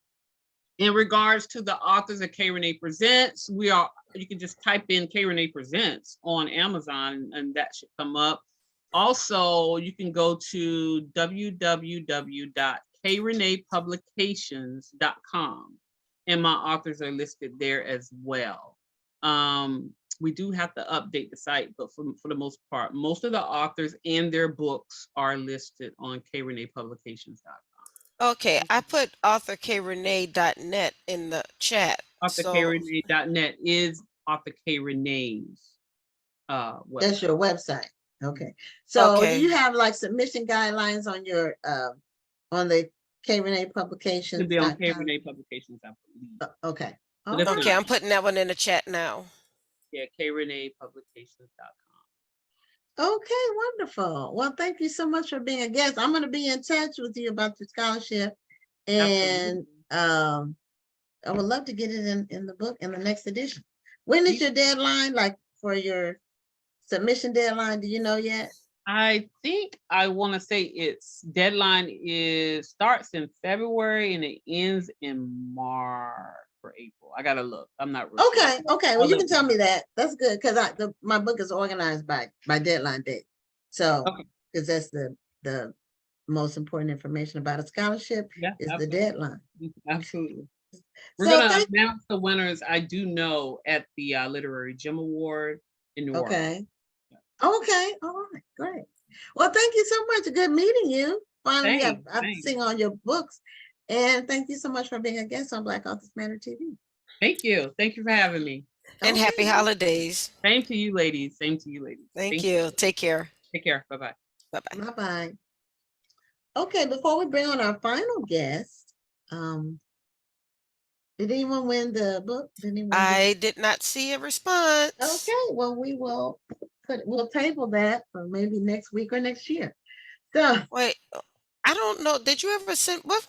In regards to the authors of K. Renee Presents, you can just type in K. Renee Presents on Amazon and that should come up. Also, you can go to www.krenepublications.com, and my authors are listed there as well. We do have to update the site, but for the most part, most of the authors and their books are listed on krenepublications.com. Okay, I put authorkrenee.net in the chat. Authorkrenee.net is Author K. Renee's website. That's your website. Okay. So do you have like submission guidelines on your on the K. Renee Publications? To be on K. Renee Publications, I believe. Okay. Okay, I'm putting that one in the chat now. Yeah, krenepublications.com. Okay, wonderful. Well, thank you so much for being a guest. I'm going to be in touch with you about the scholarship, and I would love to get it in the book in the next edition. When is your deadline, like for your submission deadline? Do you know yet? I think I want to say its deadline starts in February and it ends in March or April. I gotta look. I'm not really okay. sure. Okay. Well, you can tell me that. That's good, because my book is organized by deadline date. So because that's the most important information about a scholarship is absolutely. The deadline. Absolutely. We're gonna announce the winners. I do know at the Literary Gem Award in New Orleans. Okay. All right. Great. Well, thank you so much. Good meeting you. Finally, I've seen all your books. And thank you so much for being a guest on Black Authors Matter TV. Thank you. Thank you for having me. And happy holidays. Same to you, ladies. Same to you, ladies. Thank you. Take care. Take care. Bye-bye. Bye-bye. Bye-bye. Okay, before we bring on our final guest, did anyone win the book? I did not see a response. Okay, well, we'll table that for maybe next week or next year. So wait, I don't know. Did you ever send what?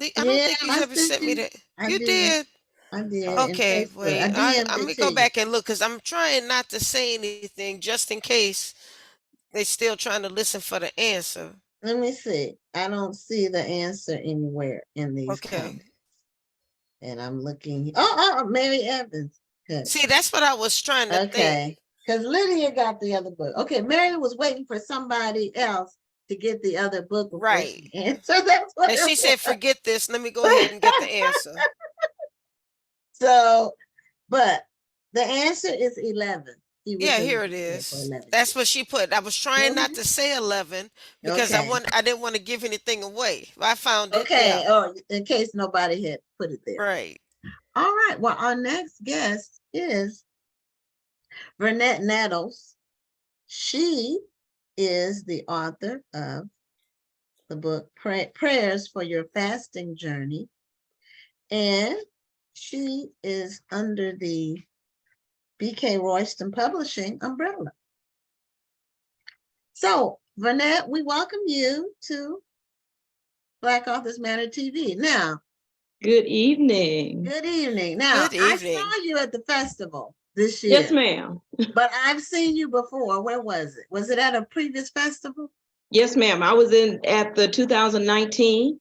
I don't think you ever sent me that. You did. I did. Okay, wait. I'm gonna go back and look, because I'm trying not to say anything just in case they're still trying to listen for the answer. Let me see. I don't see the answer anywhere in these comments. And I'm looking. Oh, Mary Evans. Good. See, that's what I was trying to think. Because Lydia got the other book. Okay, Mary was waiting for somebody else to get the other book. Right. So that's what. And she said, "Forget this. Let me go ahead and get the answer." So, but the answer is 11. Yeah, here it is. That's what she put. I was trying not to say 11 because I didn't want to give anything away. I found it. Okay, or in case nobody had put it there. Right. All right. Well, our next guest is Vernet Nettles. She is the author of the book Prayers for Your Fasting Journey, and she is under the BK Royston Publishing umbrella. So, Vernet, we welcome you to Black Authors Matter TV. Now, good evening. Good evening. Now, Good evening. I saw you at the festival this year. Yes, ma'am. But I've seen you before. Where was it? Was it at a previous festival? Yes, ma'am. I was at the 2019.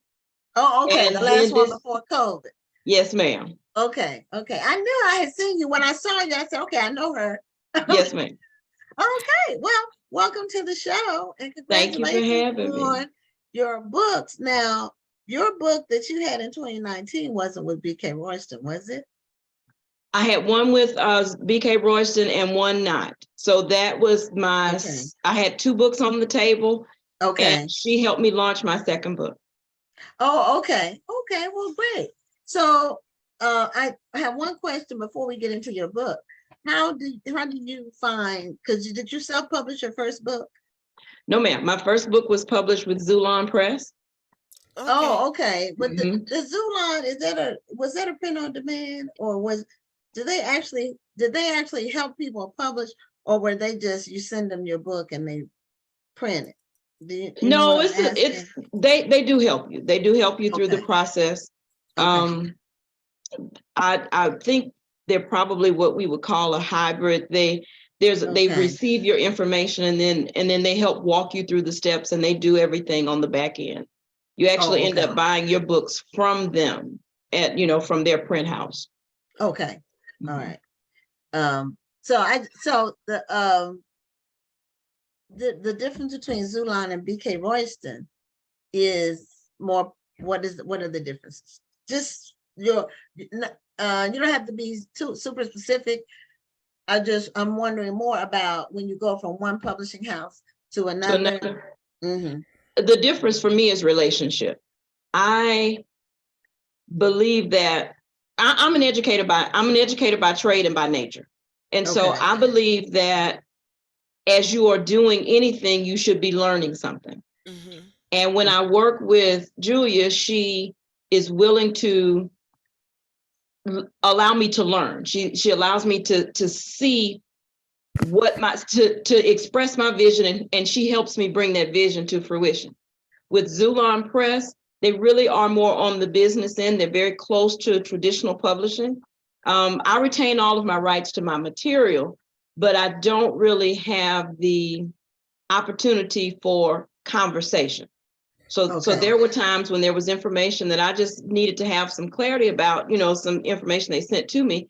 Oh, okay. And The last then one this- before COVID. Yes, ma'am. Okay. I knew I had seen you. When I saw you, I said, okay, I know her. Yes, ma'am. Okay. Well, welcome to the show. And Thank you for having me. on your books. Now, your book that you had in 2019 wasn't with BK Royston, was it? I had one with BK Royston and one not. So that was Okay. I had 2 books on the table. Okay. And she helped me launch my second book. Oh, okay. Okay. Well, great. So I have one question before we get into your book. How did you find, did you self-publish your first book? No, ma'am. My first book was published with Zulon Press. Okay. Oh, okay. But the Mhm. was that a print on demand, or did they actually help people publish, or were they just, you send them your book and they print it? You know No, what I'm it's they do help you. They do help you through the Okay. process. Okay. I think they're probably what we would call a hybrid. They Okay. receive your information and then they help walk you through the steps, and they do everything on the back end. You actually end okay. up buying your books from them from their print house. Okay. Mhm. All right. So the difference between Zulon and BK Royston is more, what are the differences? Just you don't have to be too super specific. I'm wondering more about when you go from one publishing house to another. Mm-hmm. The difference for me is relationship. I believe that I'm an educator by trade and by nature. And so Okay. I believe that as you are doing anything, you should be learning something. Mm-hmm. And when I work with Julia, she is willing to allow me to learn. She allows me to see to express my vision, and she helps me bring that vision to fruition. With Zulon Press, they really are more on the business end. They're very close to traditional publishing. I retain all of my rights to my material, but I don't really have the opportunity for conversation. So there were times when there was information that I just needed to have some clarity about, some information they sent to me.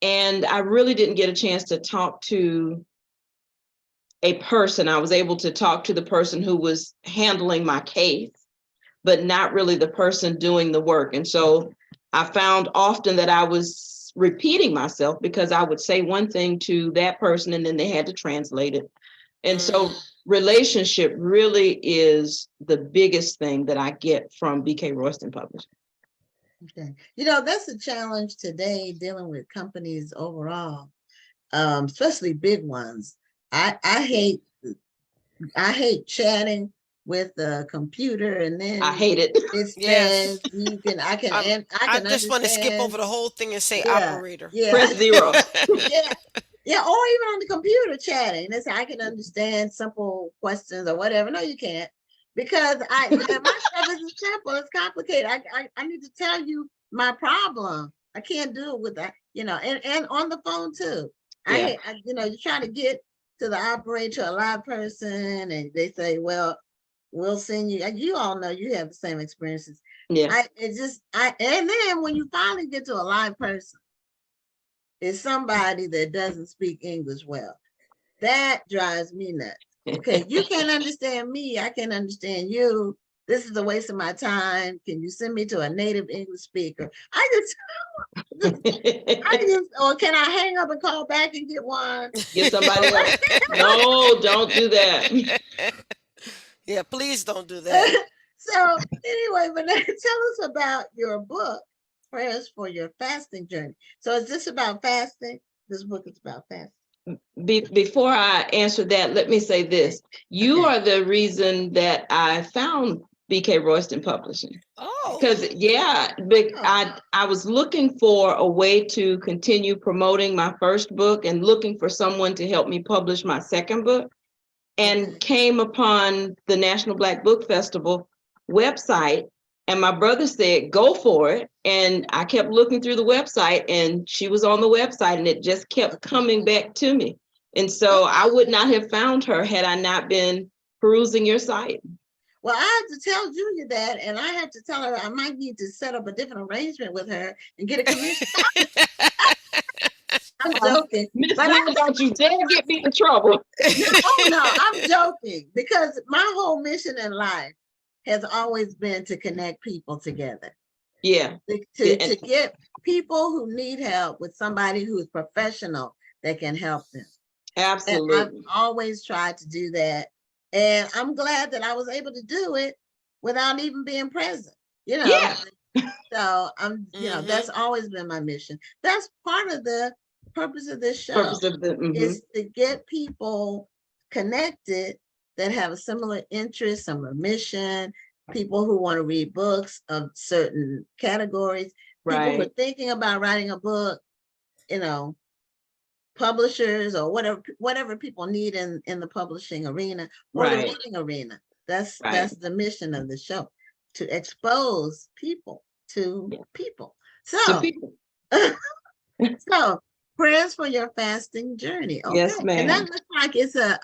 And I really didn't get a chance to talk to a person. I was able to talk to the person who was handling my case, but not really the person doing the work. And so I found often that I was repeating myself because I would say one thing to that person and then they had to translate it. And so relationship really is the biggest thing that I get from BK Royston Publishing. Okay. That's a challenge today dealing with companies overall, especially big ones. I hate chatting with the computer, and then I hate it. It Yes. says I can I just want to skip understand. over the whole thing and say Yeah, operator. yeah. Press 0. Yeah, or even on the computer chatting. They say I can understand simple questions or whatever. No, you can't, because my stuff is simple. It's complicated. I need to tell you my problem. I can't do it with that, and on the phone too. Yeah. You try to get to the operator, a live person, and they say, well, we'll send you. You all know you have the same experiences. Yeah. And then when you finally get to a live person, it's somebody that doesn't speak English well. That drives me nuts. Okay, you can't understand me. I can't understand you. This is a waste of my time. Can you send me to a native English speaker? Or can I hang up and call back and get one? Get somebody else. No, don't do that. Yeah, please don't do that. So anyway, but tell us about your book, Prayers for Your Fasting Journey. So is this about fasting? This book is about fasting. Before I answer that, let me say this. You Okay. are the reason that I found BK Royston Publishing. Oh, Because I was looking for a way to continue promoting my first book and looking for someone to help me publish my second book, and came upon the National Black Book Festival website. And my brother said, go for it. And I kept looking through the website, and she was on the website, and it just kept coming back to me. And so I would not have found her had I not been perusing your site. Well, I have to tell Julia that, and I have to tell her I might need to set up a different arrangement with her and get a commission. I'm joking. Miss But Lynn, don't you dare get me in trouble. no, I'm joking, because my whole mission in life has always been to connect people together. Yeah. To get people who need help with somebody who's professional that can help them. Absolutely. And I've always tried to do that. And I'm glad that I was able to do it without even being present, you know. Yeah. So I'm, you know, that's always been my mission. That's part of the purpose of this show, is to get people connected that have a similar interest, similar mission, people who want to read books of certain categories, people who are thinking about writing a book, you know, publishers or whatever people need in the publishing arena or the reading arena. That's the mission of the show, to expose people to people. So, so prayers for your fasting journey. Okay. Yes, ma'am. And that looks like it's a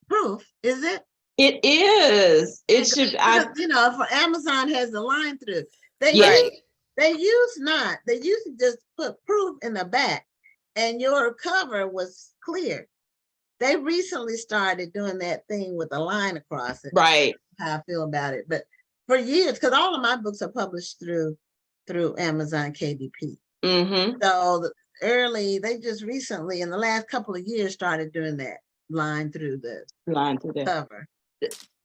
proof, is it? It is. It should. You know, for Amazon has the line through. They used to just put proof in the back, and your cover was clear. They recently started doing that thing with a line across it. Right. How I feel about it, but for years, because all of my books are published through Amazon KDP. So they just recently, in the last couple of years, started doing that line through the cover.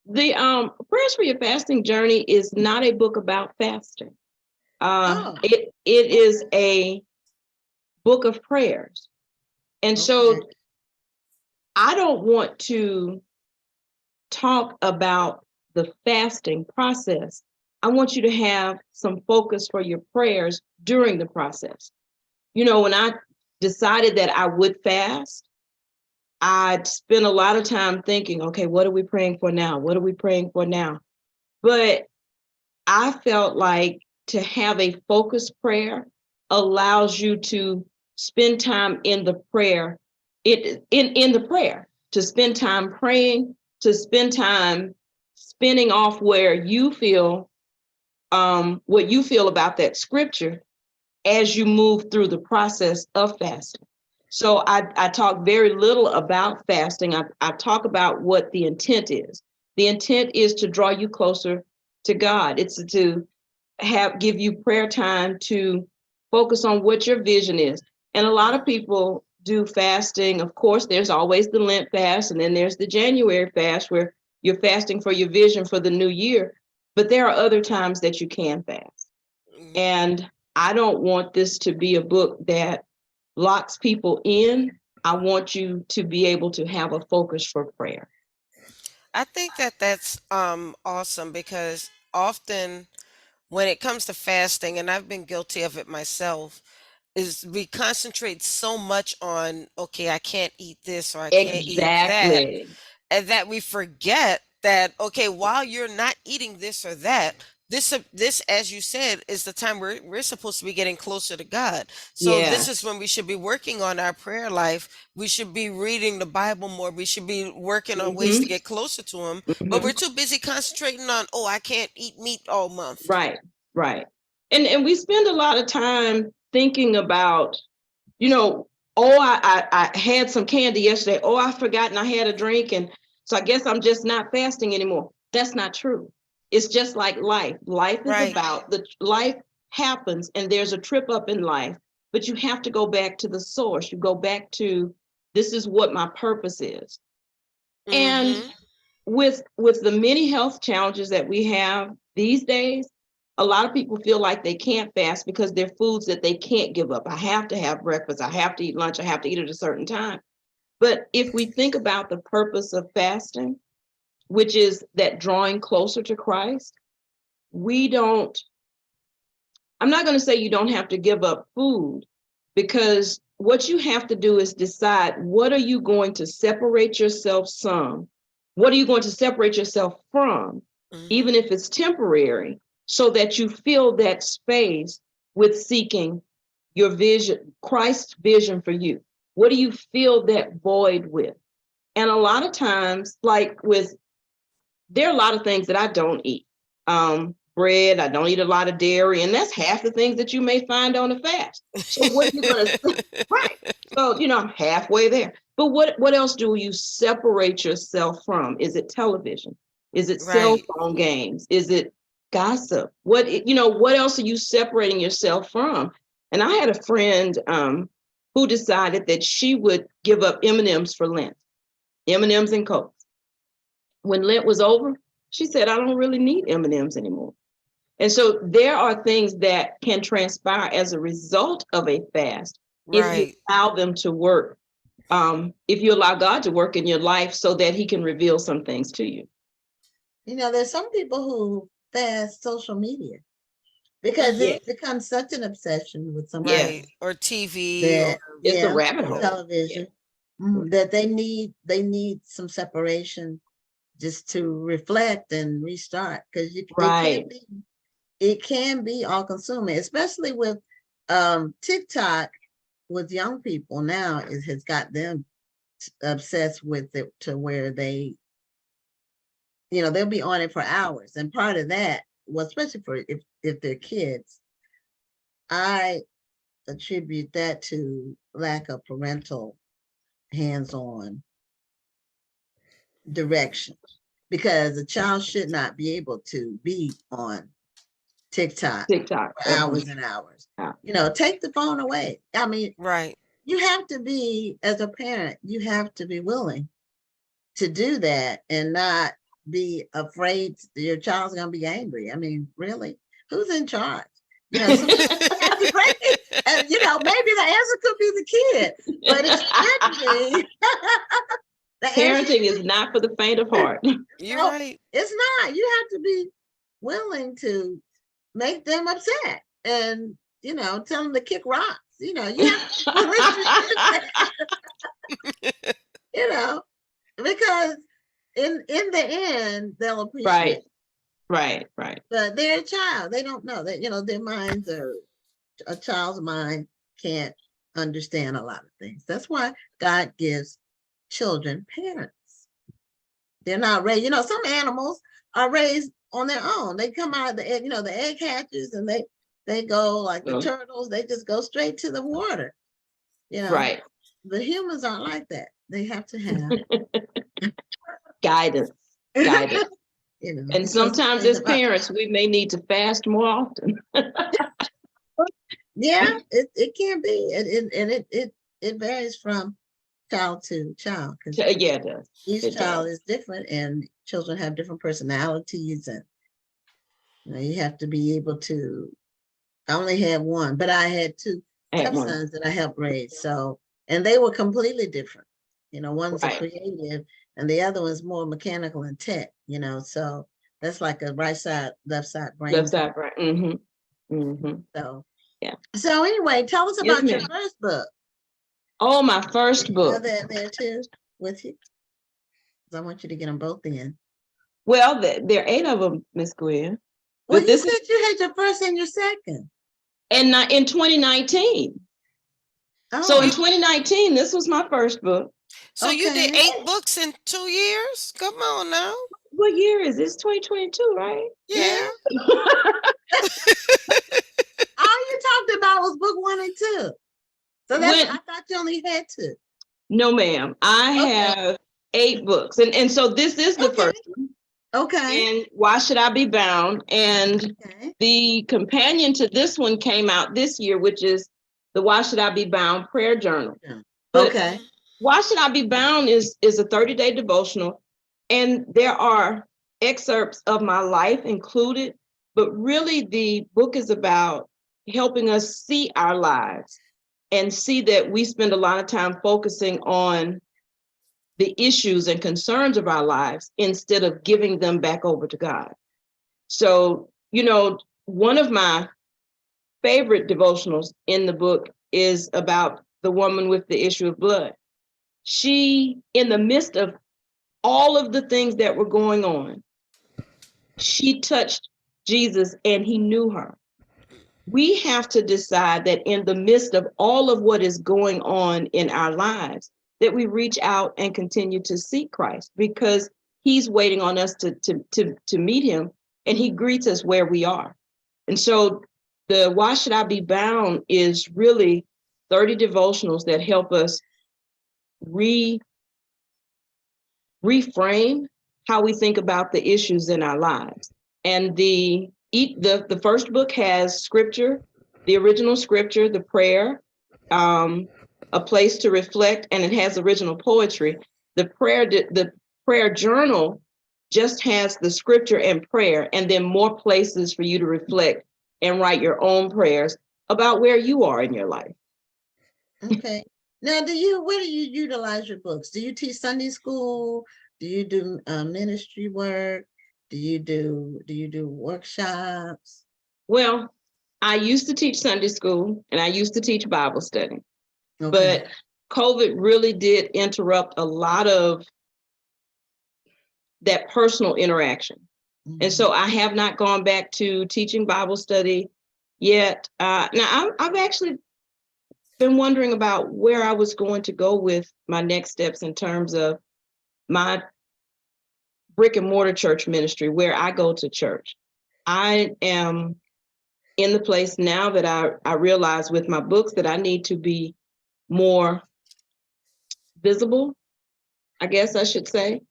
The Prayers for Your Fasting Journey is not a book about fasting. It is a book of prayers. And so I don't want to talk about the fasting process. I want you to have some focus for your prayers during the process. You know, when I decided that I would fast, I'd spent a lot of time thinking, okay, what are we praying for now? What are we praying for now? But I felt like to have a focused prayer allows you to spend time in the prayer, in the prayer, to spend time praying, to spend time spinning off where you feel, what you feel about that scripture as you move through the process of fasting. So I talk very little about fasting. I talk about what the intent is. The intent is to draw you closer to God. It's to give you prayer time to focus on what your vision is. And a lot of people do fasting. Of course, there's always the Lent fast, and then there's the January fast where you're fasting for your vision for the new year. But there are other times that you can fast. And I don't want this to be a book that locks people in. I want you to be able to have a focus for prayer. I think that's awesome, because often when it comes to fasting, and I've been guilty of it myself, is we concentrate so much on, okay, I can't eat this or I can't eat that, and that we forget that, okay, while you're not eating this or that, this, as you said, is the time we're supposed to be getting closer to God. So this is when we should be working on our prayer life. We should be reading the Bible more. We should be working on ways to get closer to Him. But we're too busy concentrating on, oh, I can't eat meat all month. Right. And we spend a lot of time thinking about, you know, oh, I had some candy yesterday. Oh, I forgot and I had a drink, and so I guess I'm just not fasting anymore. That's not true. It's just like life. Life is about life happens, and there's a trip up in life, but you have to go back to the source. You go back to, this is what my purpose is. And with the many health challenges that we have these days, a lot of people feel like they can't fast because they're foods that they can't give up. I have to have breakfast. I have to eat lunch. I have to eat at a certain time. But if we think about the purpose of fasting, which is that drawing closer to Christ, I'm not going to say you don't have to give up food, because what you have to do is decide, what are you going to separate yourself from? What are you going to separate yourself from, even if it's temporary, so that you fill that space with seeking your vision, Christ's vision for you? What do you fill that void with? And a lot of times, there are a lot of things that I don't eat. Bread, I don't eat a lot of dairy, and that's half the things that you may find on a fast. So what are you going to, right? So, I'm halfway there. But what else do you separate yourself from? Is it television? Is it cell phone games? Is it gossip? What else are you separating yourself from? And I had a friend who decided that she would give up M&Ms for Lent, M&Ms and Coke. When Lent was over, she said, I don't really need M&Ms anymore. And so there are things that can transpire as a result of a fast if you allow them to work. If you allow God to work in your life so that he can reveal some things to you. There's some people who fast social media because it becomes such an obsession with somebody. Or TV. It's a rabbit hole. Television. That they need some separation just to reflect and restart, because it can be all consuming, especially with TikTok. With young people now, it has got them obsessed with it to where they, they'll be on it for hours. And part of that, well, especially for if they're kids, I attribute that to lack of parental hands-on direction, because a child should not be able to be on TikTok for hours and hours. Take the phone away. I mean, you have to be, as a parent, you have to be willing to do that and not be afraid your child's going to be angry. I mean, really, who's in charge? Somebody has to break it. And, maybe the answer could be the kid, but it should be. Parenting is not for the faint of heart. You're right. It's not. You have to be willing to make them upset and, tell them to kick rocks. You have because in the end, they'll appreciate it. Right. But they're a child. They don't know that, their minds a child's mind can't understand a lot of things. That's why God gives children parents. They're not raised, some animals are raised on their own. They come out of the egg, the egg hatches, and they go like the turtles, they just go straight to the water. Right. The humans aren't like that. They have to have guidance. And sometimes as parents, we may need to fast more often. Yeah, it can be. It varies from child to child. Yeah, it does. Each child is different, and children have different personalities, and you have to be able to. I only had one, but I had two stepsons that I helped raise. So, and they were completely different. One's a creative, and the other one's more mechanical and tech. So that's like a right side, left side brain. Left side brain. So yeah. So anyway, tell us about your first book. Oh, my first book. There too with you. I want you to get them both in. Well, there are 8 of them, Miss Gwen. Well, you said you had your first and your second. And in 2019. Oh. So in 2019, this was my first book. So you did 8 books in 2 years? Come on now. What year is this? 2022, right? Yeah. All you talked about was book 1 and 2. So I thought you only had 2. No, ma'am. I have 8 books. And so this is the first one. Okay. And Why Should I Be Bound? And the companion to this one came out this year, which is the Why Should I Be Bound prayer journal. But Why Should I Be Bound is a 30-day devotional. And there are excerpts of my life included, but really the book is about helping us see our lives and see that we spend a lot of time focusing on the issues and concerns of our lives instead of giving them back over to God. So, one of my favorite devotionals in the book is about the woman with the issue of blood. She, in the midst of all of the things that were going on, she touched Jesus and he knew her. We have to decide that in the midst of all of what is going on in our lives, that we reach out and continue to seek Christ, because he's waiting on us to meet him, and he greets us where we are. And so the Why Should I Be Bound is really 30 devotionals that help us reframe how we think about the issues in our lives. And the first book has scripture, the original scripture, the prayer, a place to reflect, and it has original poetry. The prayer journal just has the scripture and prayer, and then more places for you to reflect and write your own prayers about where you are in your life. Okay. Now, where do you utilize your books? Do you teach Sunday school? Do you do ministry work? Do you do workshops? Well, I used to teach Sunday school and I used to teach Bible study, Okay. but COVID really did interrupt a lot of that personal interaction. Mhm. And so I have not gone back to teaching Bible study yet. Now, I've actually been wondering about where I was going to go with my next steps in terms of my brick and mortar church ministry, where I go to church. I am in the place now that I realize with my books that I need to be more visible, I guess I should say,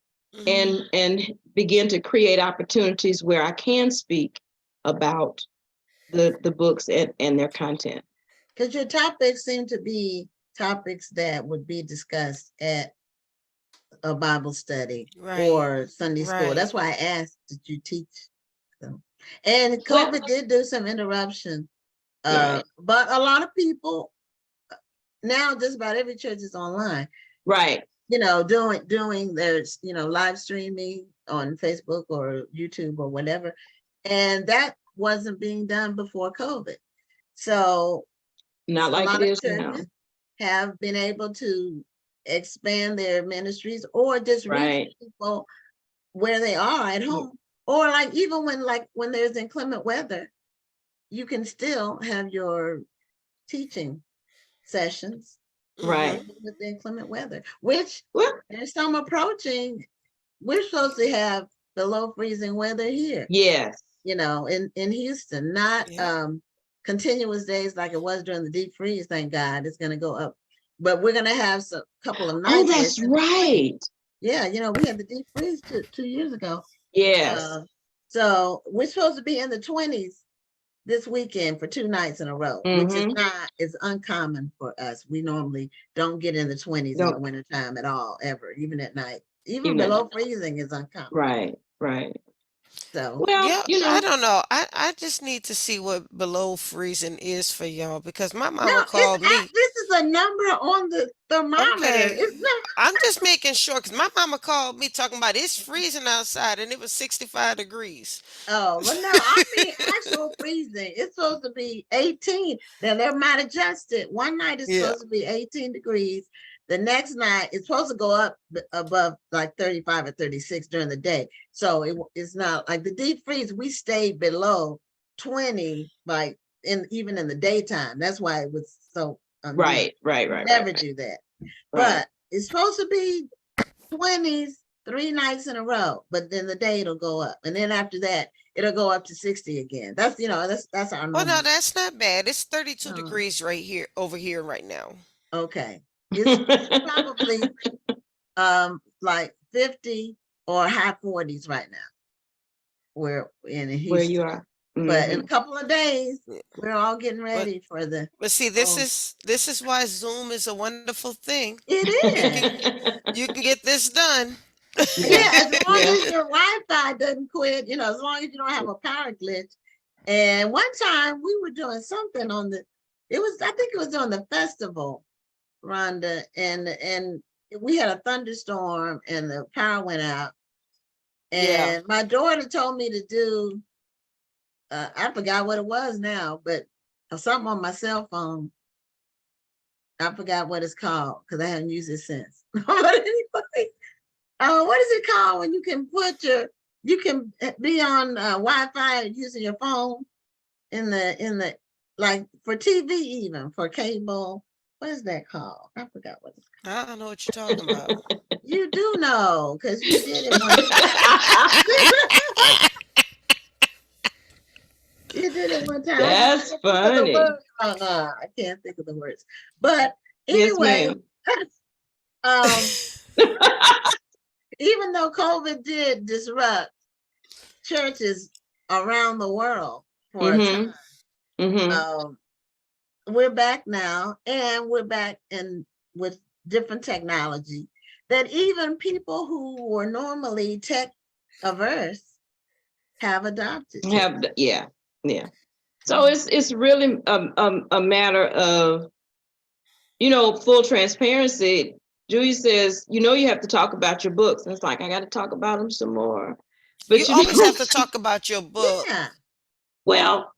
and begin to create opportunities where I can speak about the books and their content. Because your topics seem to be topics that would be discussed at a Bible study or Sunday school. That's why I asked, did you teach them? And COVID did do some interruption, but a lot of people now, just about every church is online. Right. Doing their, live streaming on Facebook or YouTube or whatever. And that wasn't being done before COVID. So not like it is now. Have been able to expand their ministries or just reach people where they are at home. Or like even when there's inclement weather, you can still have your teaching sessions right with the inclement weather, which there's some approaching. We're supposed to have below freezing weather here. Yes. In Houston, not continuous days like it was during the deep freeze. Thank God it's going to go up, but we're going to have a couple of nights. Oh, that's right. Yeah, we had the deep freeze 2 years ago. Yes. So we're supposed to be in the 20s this weekend for 2 nights in a row, which is uncommon for us. We normally don't get in the 20s in the wintertime at all, ever, even at night. Even below freezing is uncommon. Right. So, well, I don't know. I just need to see what below freezing is for y'all, because my mama called me. This is a number on the thermometer. Okay. It's not. I'm just making sure, because my mama called me talking about it's freezing outside and it was 65 degrees. Oh, well, no, I mean actual freezing. It's supposed to be 18. Then they might adjust it. One night it's supposed to be 18 degrees. The next night it's supposed to go up above like 35 or 36 during the day. So it's not like the deep freeze. We stayed below 20, like even in the daytime. That's why it was so right. Never do that. But it's supposed to be 20s 3 nights in a row, but then the day it'll go up, and then after that it'll go up to 60 again. That's that's our number. Well, no, that's not bad. It's 32 degrees right here over here right now. Okay. It's probably like 50 or high 40s right now. We're in Houston. Where you are. But in a couple of days, we're all getting ready for the. But see, this is why Zoom is a wonderful thing. It is. You can get this done. Yeah, as long as your Wi-Fi doesn't quit, as long as you don't have a power glitch, And one time we were doing something on I think it was on the festival, Rhonda, and we had a thunderstorm and the power went out. And my daughter told me to do, I forgot what it was now, but something on my cell phone. I forgot what it's called because I haven't used it since. But anyway, what is it called when you can you can be on Wi-Fi using your phone in the like for TV, even for cable. What is that called? I forgot what it's called. I don't know what you're talking about. You do know because you did it one time. You did it one time. That's funny. I can't think of the words. But Yes, anyway, ma'am. even though COVID did disrupt churches around the world for a time, we're back now, and we're back with different technology that even people who were normally tech averse have adopted. Yeah. So it's really a matter of, full transparency. Julia says, you have to talk about your books. And it's like, I got to talk about them some more. But you always have to talk about your book. Yeah. Well,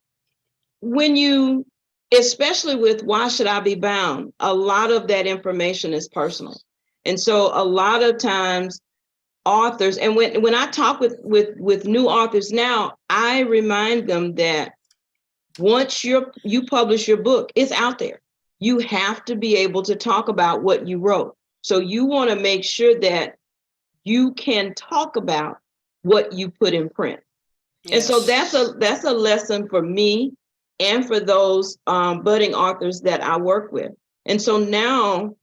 especially with Why Should I Be Bound, a lot of that information is personal. And so a lot of times authors, and when I talk with new authors now, I remind them that once you publish your book, it's out there. You have to be able to talk about what you wrote. So you want to make sure that you can talk about what you put in print. Yes. And so that's a lesson for me and for those budding authors that I work with. And so now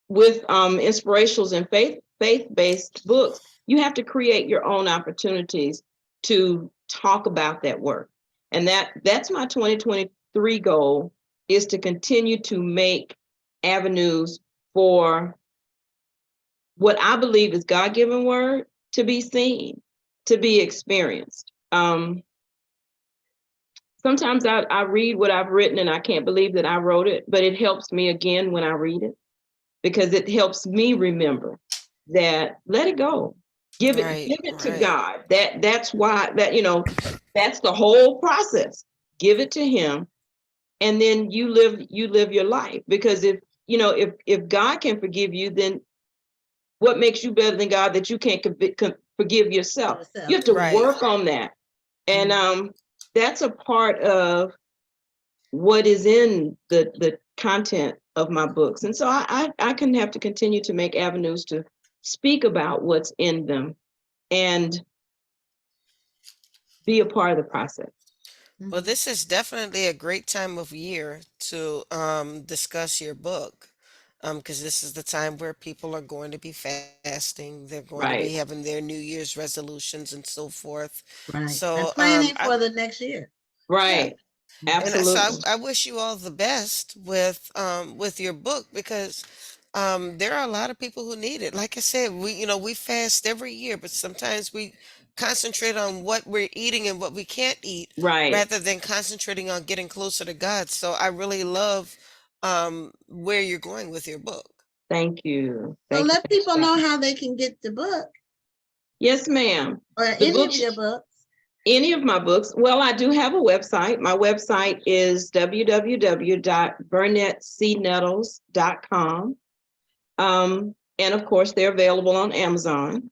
with inspirationals and faith-based books, you have to create your own opportunities to talk about that work. And that's my 2023 goal, is to continue to make avenues for what I believe is God-given word to be seen, to be experienced. Sometimes I read what I've written and I can't believe that I wrote it, but it helps me again when I read it, because it helps me remember that let it go. Give it to God. That's why that's the whole process. Give it to him, and then you live your life. Because if God can forgive you, then what makes you better than God that you can't forgive yourself? You have to work on that. And that's a part of what is in the content of my books. And so I can have to continue to make avenues to speak about what's in them and be a part of the process. Well, this is definitely a great time of year to discuss your book, because this is the time where people are going to be fasting. They're going to be having their New Year's resolutions and so forth. Right. So and planning for the next year. Right. Yeah. Absolutely. And so I wish you all the best with your book, because there are a lot of people who need it. Like I said, we fast every year, but sometimes we concentrate on what we're eating and what we can't eat, rather than concentrating on getting closer to God. So I really love where you're going with your book. Thank you. So let people know how they can get the book. Yes, ma'am. Or any of your books. Any of my books. Well, I do have a website. My website is www.vernetcnettles.com. And of course, they're available on Amazon.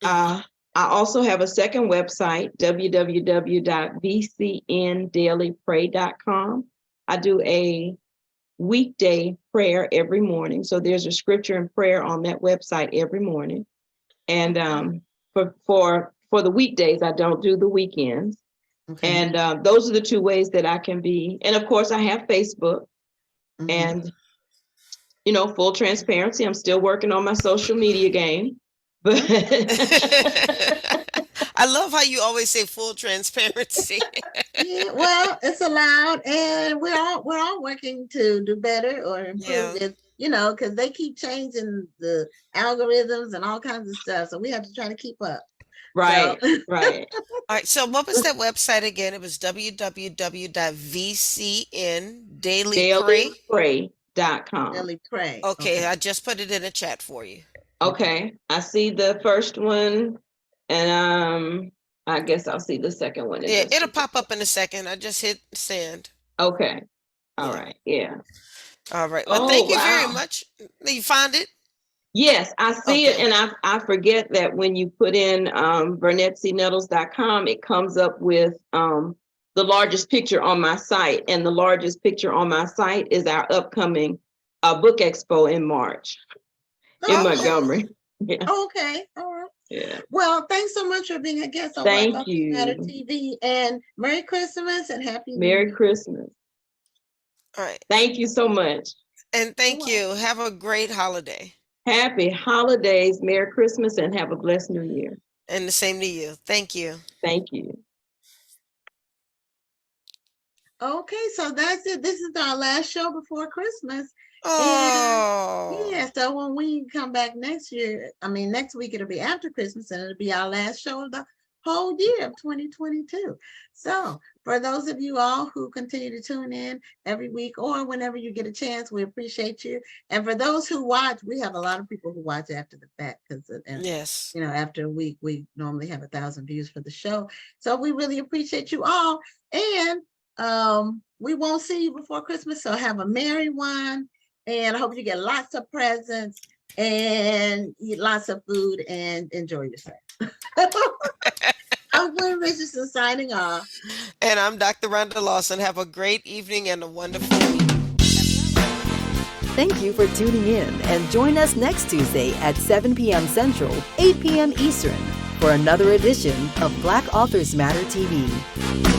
I also have a second website, www.vcndailypray.com. I do a weekday prayer every morning. So there's a scripture and prayer on that website every morning. And for the weekdays, I don't do the weekends. Okay. And those are the two ways that I can be. And of course, I have Facebook. And, full transparency, I'm still working on my social media game. But I love how you always say full transparency. Yeah, well, it's allowed, and we're all working to do better or improve it, because they keep changing the algorithms and all kinds of stuff. So we have to try to keep up. Right, So- right. All right. So what was that website again? It was www.vcndailypray. Dailypray.com. Really pray. Okay, I just put it in a chat for you. Okay, I see the first one, and I guess I'll see the second one. Yeah, it'll pop up in a second. I just hit send. Okay, all Yeah. right, yeah. All right. Well, Oh, thank you very wow. much. You found it? Yes, I see it, Okay. and I forget that when you put in VernetCNettles.com, it comes up with the largest picture on my site, and the largest picture on my site is our upcoming book expo in March in Montgomery. Yeah, Okay. All right. yeah. Well, thanks so much for being a guest on Black Thank Authors Matter you. TV, and Merry Christmas and Happy New Merry Year. Christmas. All right. Thank you so much. And thank you. Have a great holiday. Happy holidays, Merry Christmas, and have a blessed New Year. And the same to you. Thank you. Thank you. Okay, so that's it. This is our last show before Christmas. Oh. Yeah, so when we come back next year, next week it'll be after Christmas, and it'll be our last show of the whole year of 2022. So for those of you all who continue to tune in every week or whenever you get a chance, we appreciate you. And for those who watch, we have a lot of people who watch after the fact, because Yes. after a week, we normally have 1,000 views for the show. So we really appreciate you all. And we won't see you before Christmas, so have a merry one. And I hope you get lots of presents and eat lots of food and enjoy yourself. I'm Gwen Richardson signing off. And I'm Dr. Rhonda Lawson. Have a great evening and a wonderful week. Thank you for tuning in, and join us next Tuesday at 7 p.m. Central, 8 p.m. Eastern for another edition of Black Authors Matter TV.